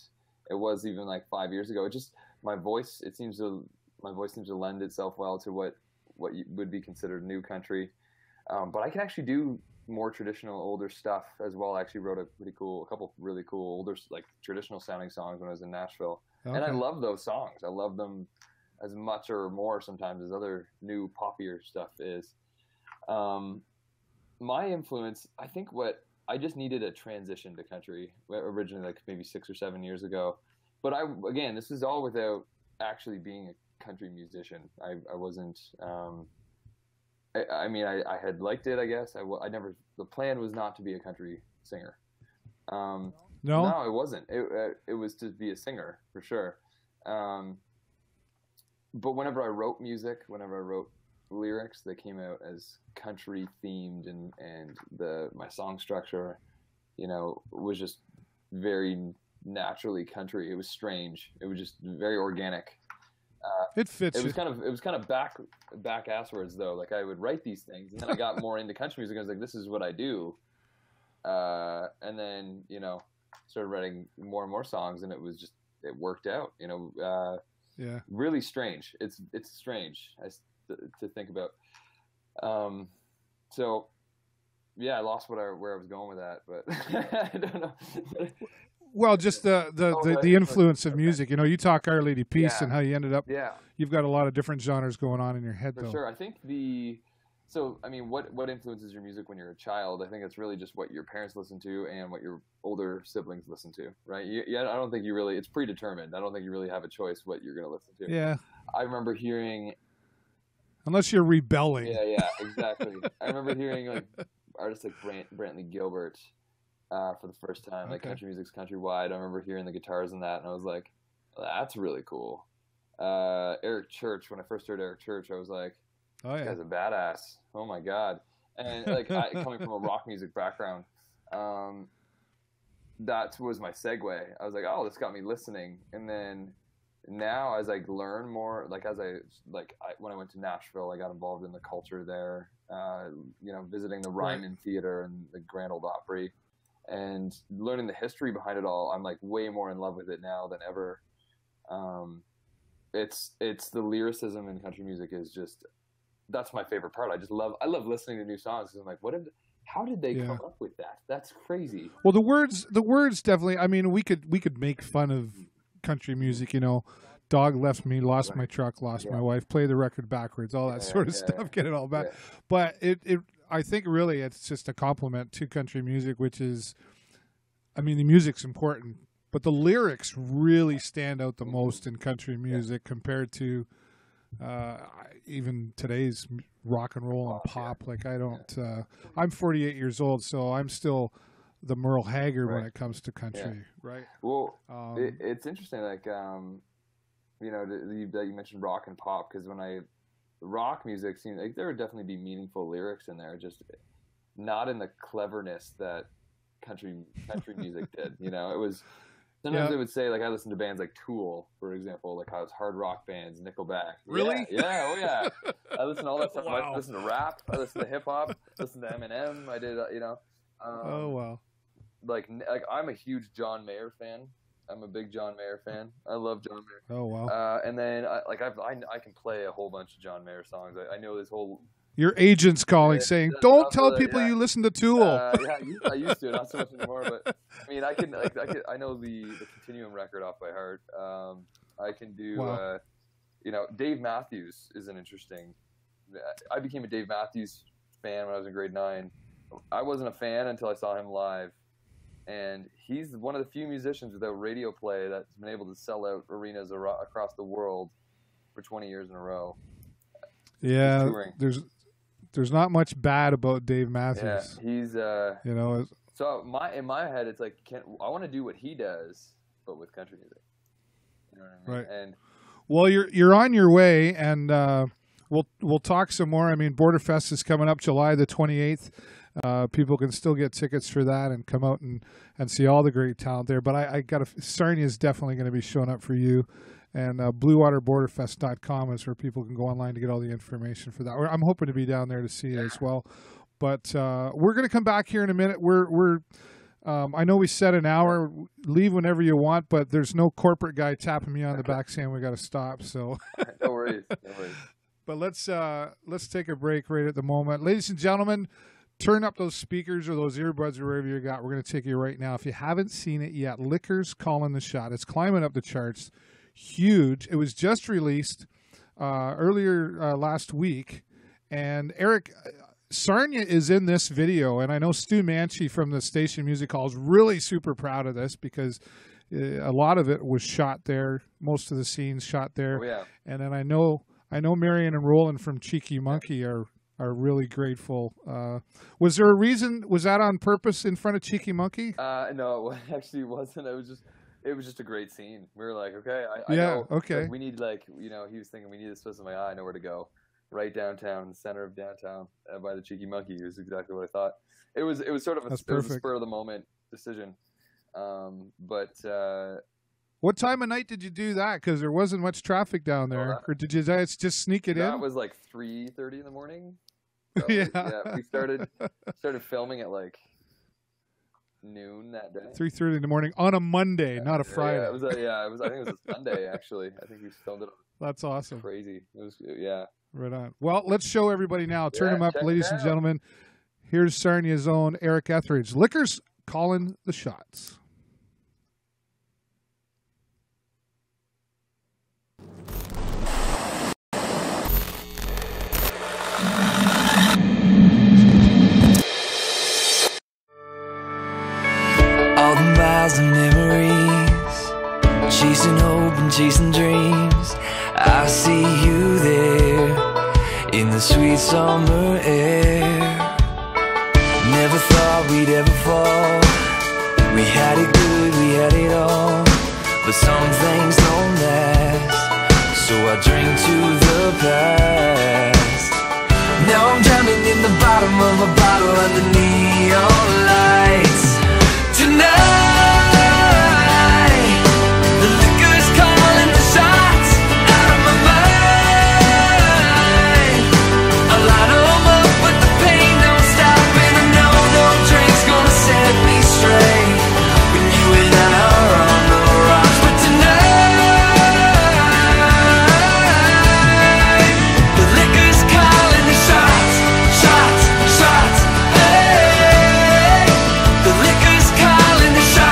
it was even like 5 years ago. It just my voice seems to lend itself well to what would be considered new country. But I can actually do more traditional, older stuff as well. I actually wrote a couple really cool older, like, traditional sounding songs when I was in Nashville. Okay. And I love those songs. I love them as much or more sometimes as other new poppier stuff is. My influence, I think I just needed a transition to country originally, like maybe 6 or 7 years ago. But again, this is all without actually being a country musician. I wasn't, I mean, I had liked it, I guess. The plan was not to be a country singer. No, it wasn't. It was to be a singer for sure. But whenever I wrote music, whenever I wrote lyrics, they came out as country themed, and my song structure, was just very naturally country. It was strange. It was just very organic. It fits. It was kind of back asswards though. Like, I would write these things, and then I got more into country music. I was like, this is what I do. And then started writing more and more songs, and it worked out. Really strange. It's strange to think about. So yeah, I lost where I was going with that, but I don't know. Well, just the influence of music. You talk Our Lady Peace and how you ended up. Yeah. You've got a lot of different genres going on in your head, though. For sure. I think what influences your music when you're a child? I think it's really just what your parents listen to and what your older siblings listen to, right? I don't think it's predetermined. I don't think you really have a choice what you're going to listen to. Yeah. I remember hearing. Unless you're rebelling. Yeah, exactly. I remember hearing like artists like Brantley Gilbert. For the first time, like country music's countrywide. I remember hearing the guitars in that, and I was like, "That's really cool." Eric Church. When I first heard Eric Church, I was like, "This guy's a badass." Oh my god! And like, coming from a rock music background, that was my segue. I was like, "Oh, this got me listening." And then now, as I learn more, like when I went to Nashville, I got involved in the culture there. Visiting the Ryman Theater and the Grand Ole Opry. And learning the history behind it all, I'm like way more in love with it now than ever. It's the lyricism in country music is just, that's my favorite part. I love listening to new songs. I'm like, how did they come up with that? That's crazy. Well, the words definitely. I mean, we could make fun of country music. Dog left me, lost my truck, lost my wife, play the record backwards, all that sort of stuff. Get it all back, but it. I think really it's just a compliment to country music, which is, I mean, the music's important, but the lyrics really stand out the most in country music compared to even today's rock and roll and pop. Like, I'm 48 years old, so I'm still the Merle Haggard when it comes to country, right? Well, it's interesting, like, that you mentioned rock and pop, because rock music seems like there would definitely be meaningful lyrics in there, just not in the cleverness that country music did. It was sometimes they would say, like, I listen to bands like Tool, for example, like how it's hard rock bands, Nickelback. Really? Yeah. I listen to all that stuff. Wow. I listen to rap. I listen to hip hop. Listen to Eminem. I did, oh wow. Like I'm a huge John Mayer fan. I'm a big John Mayer fan. I love John Mayer. Oh wow! And then I can play a whole bunch of John Mayer songs. I know this whole. Your agent's calling saying, "Don't tell people you listen to Tool." I used to, not so much anymore. But I mean, I know the Continuum record off by heart. I can do. Wow. Dave Matthews is an interesting. I became a Dave Matthews fan when I was in grade 9. I wasn't a fan until I saw him live. And he's one of the few musicians without radio play that's been able to sell out arenas across the world for 20 years in a row. Yeah, there's not much bad about Dave Matthews. Yeah, he's you know. So in my head, it's like I want to do what he does, but with country music. You know what I mean? Right. And well, you're on your way, and we'll talk some more. I mean, Borderfest is coming up July the 28th. People can still get tickets for that and come out and see all the great talent there. But I got Sarnia is definitely going to be showing up for you. And BlueWaterBorderFest.com is where people can go online to get all the information for that. I'm hoping to be down there to see it as well. But we're going to come back here in a minute. I know we said an hour. Leave whenever you want, but there's no corporate guy tapping me on the back saying we got to stop. So no worries, no worries. But let's take a break right at the moment, ladies and gentlemen. Turn up those speakers or those earbuds or wherever you got. We're going to take you right now. If you haven't seen it yet, Liquor's Calling the Shot. It's climbing up the charts. Huge. It was just released earlier last week. And Eric, Sarnia is in this video. And I know Stu Manchi from the Station Music Hall is really super proud of this because a lot of it was shot there. Most of the scenes shot there. Oh, yeah. And then I know Marion and Roland from Cheeky Monkey are really grateful. Was there a reason? Was that on purpose in front of Cheeky Monkey? No, it actually wasn't. It was just a great scene. We were like, okay, I know. Okay. Like, we need he was thinking we need this twist in my eye. I know where to go. Right downtown, center of downtown, by the Cheeky Monkey. It was exactly what I thought. It was sort of a spur of the moment decision. But what time of night did you do that? Because there wasn't much traffic down there, or did you guys just sneak it in? That was like 3:30 in the morning. So yeah, we started filming at like noon that day. 3:30 in the morning on a Monday, not a Friday. Yeah, it was. I think it was a Sunday actually. I think we filmed it. That's awesome. Crazy. It was Right on. Well, let's show everybody now. Turn them up, ladies and gentlemen. Here's Sarnia's own Eric Ethridge. Liquor's Calling the Shots. All the miles and memories, chasing hope and chasing dreams. I see you there in the sweet summer air. Never thought we'd ever fall. We had it good, we had it all, but some things don't last, so I drink to the past. Now I'm drowning in the bottom of a bottle under neon lights. Tonight, the liquor's calling the shots out of my mind. I line 'em up, but the pain don't stop, and I know no drink's gonna set me straight when you and I are on the rocks. But tonight, the liquor's calling the shots, shots, shots. Hey, the liquor's calling the shots.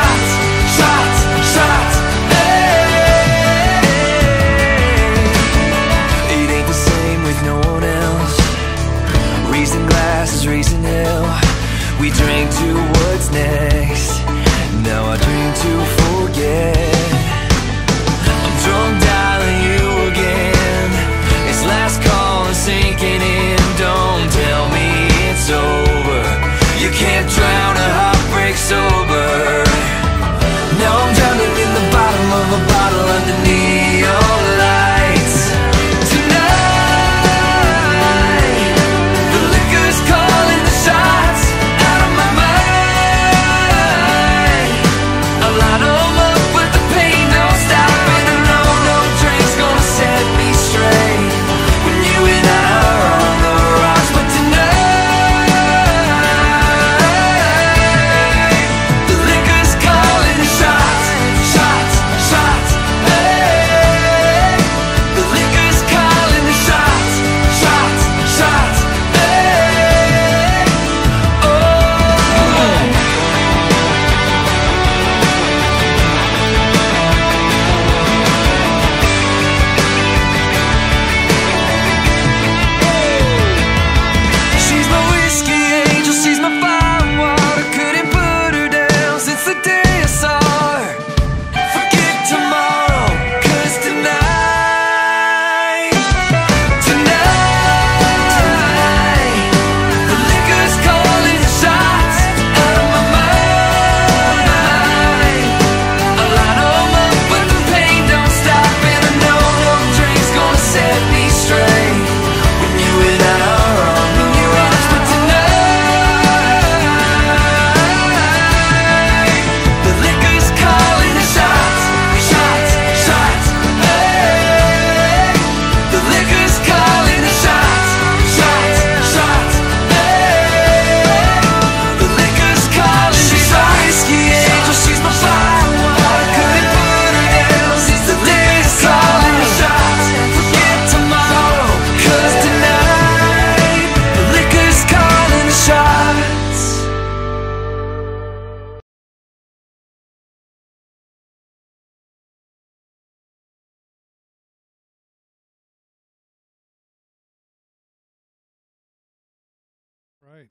Right.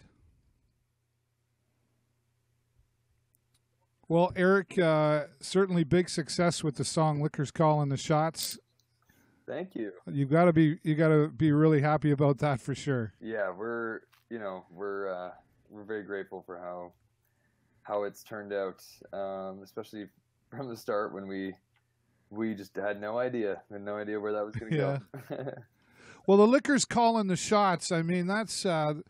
Well, Eric, certainly big success with the song "Liquor's Calling the Shots." Thank you. You got to be really happy about that for sure. Yeah, we're very grateful for how it's turned out, especially from the start when we just had no idea. We had no idea where that was going to go. Well, the liquor's calling the shots. I mean, that's a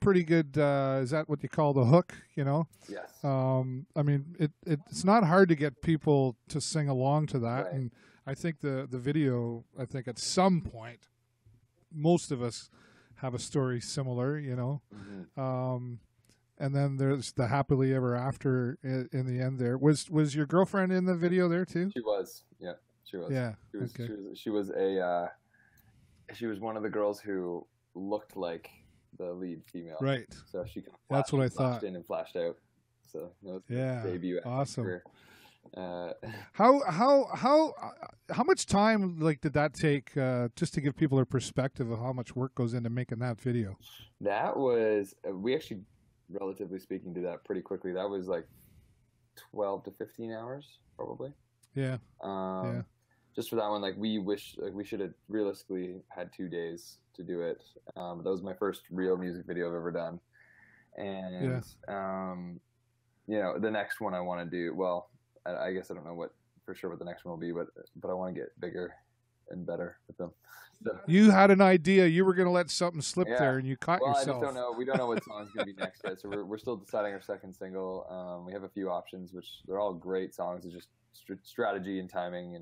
pretty good. Is that what you call the hook? You know. Yes. I mean, it's not hard to get people to sing along to that, Right. and I think the video. I think at some point, most of us have a story similar. You know. Mm-hmm. And then there's the happily ever after in the end. There was your girlfriend in the video there too. She was. Yeah, she was. Yeah. She was one of the girls who looked like the lead female. Right. So she kind of That's what I thought. Flashed in and flashed out. So that was yeah. Debut. Awesome. Career. How much time did that take just to give people a perspective of how much work goes into making that video? That was we actually, relatively speaking, did that pretty quickly. That was like 12 to 15 hours probably. Yeah. Yeah. Just for that one, we should have realistically had 2 days to do it. That was my first real music video I've ever done, and the next one I want to do. Well, I guess I don't know what the next one will be, but I want to get bigger and better with them. So, you had an idea. You were going to let something slip there, and you caught yourself. I just don't know. We don't know what song's going to be next yet, so we're still deciding our second single. We have a few options, which they're all great songs. It's just strategy and timing,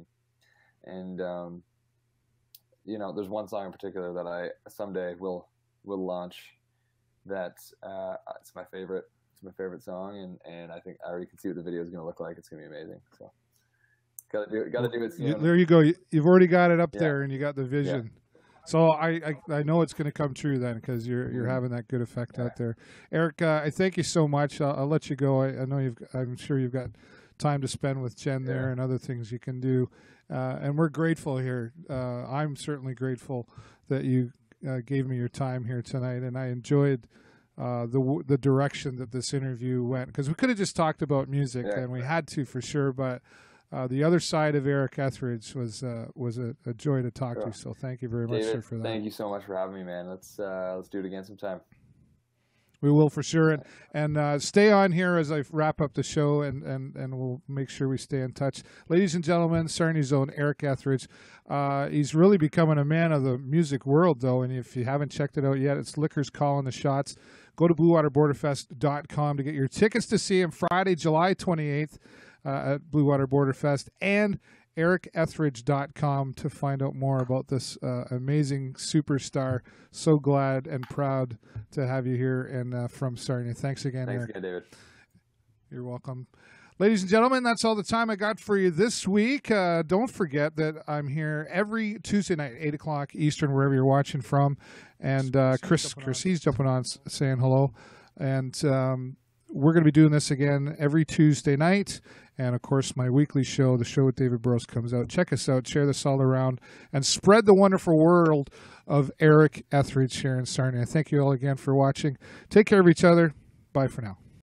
and there's one song in particular that I someday will launch. That it's my favorite. It's my favorite song, and I think I already can see what the video is going to look like. It's going to be amazing. So. Got to do it soon. There you go. You've already got it up there, and you got the vision. Yeah. So I know it's going to come true then, because you're having that good effect out there. Eric, I thank you so much. I'll let you go. I know I'm sure you've got time to spend with Jen there and other things you can do, and we're grateful here. I'm certainly grateful that you gave me your time here tonight, and I enjoyed the direction that this interview went, because we could have just talked about music, and we had to for sure, but. The other side of Eric Ethridge was a joy to talk to. So thank you very much, David, sir, for that. Thank you so much for having me, man. Let's do it again sometime. We will for sure, and stay on here as I wrap up the show, and we'll make sure we stay in touch. Ladies and gentlemen, Sarnie's own Eric Ethridge. He's really becoming a man of the music world, though, and if you haven't checked it out yet, it's Liquor's Calling the Shots. Go to BlueWaterBorderFest.com to get your tickets to see him Friday, July 28th. At Blue Water Border Fest, and ericethridge.com to find out more about this amazing superstar. So glad and proud to have you here, and from Sarnia. Thanks again, Eric. Thanks again, David. You're welcome. Ladies and gentlemen, that's all the time I got for you this week. Don't forget that I'm here every Tuesday night, 8 o'clock Eastern, wherever you're watching from. And Chris, he's jumping on saying hello. And we're going to be doing this again every Tuesday night. And, of course, my weekly show, The Show with David Burrows, comes out. Check us out. Share this all around. And spread the wonderful world of Eric Ethridge here in Sarnia. Thank you all again for watching. Take care of each other. Bye for now.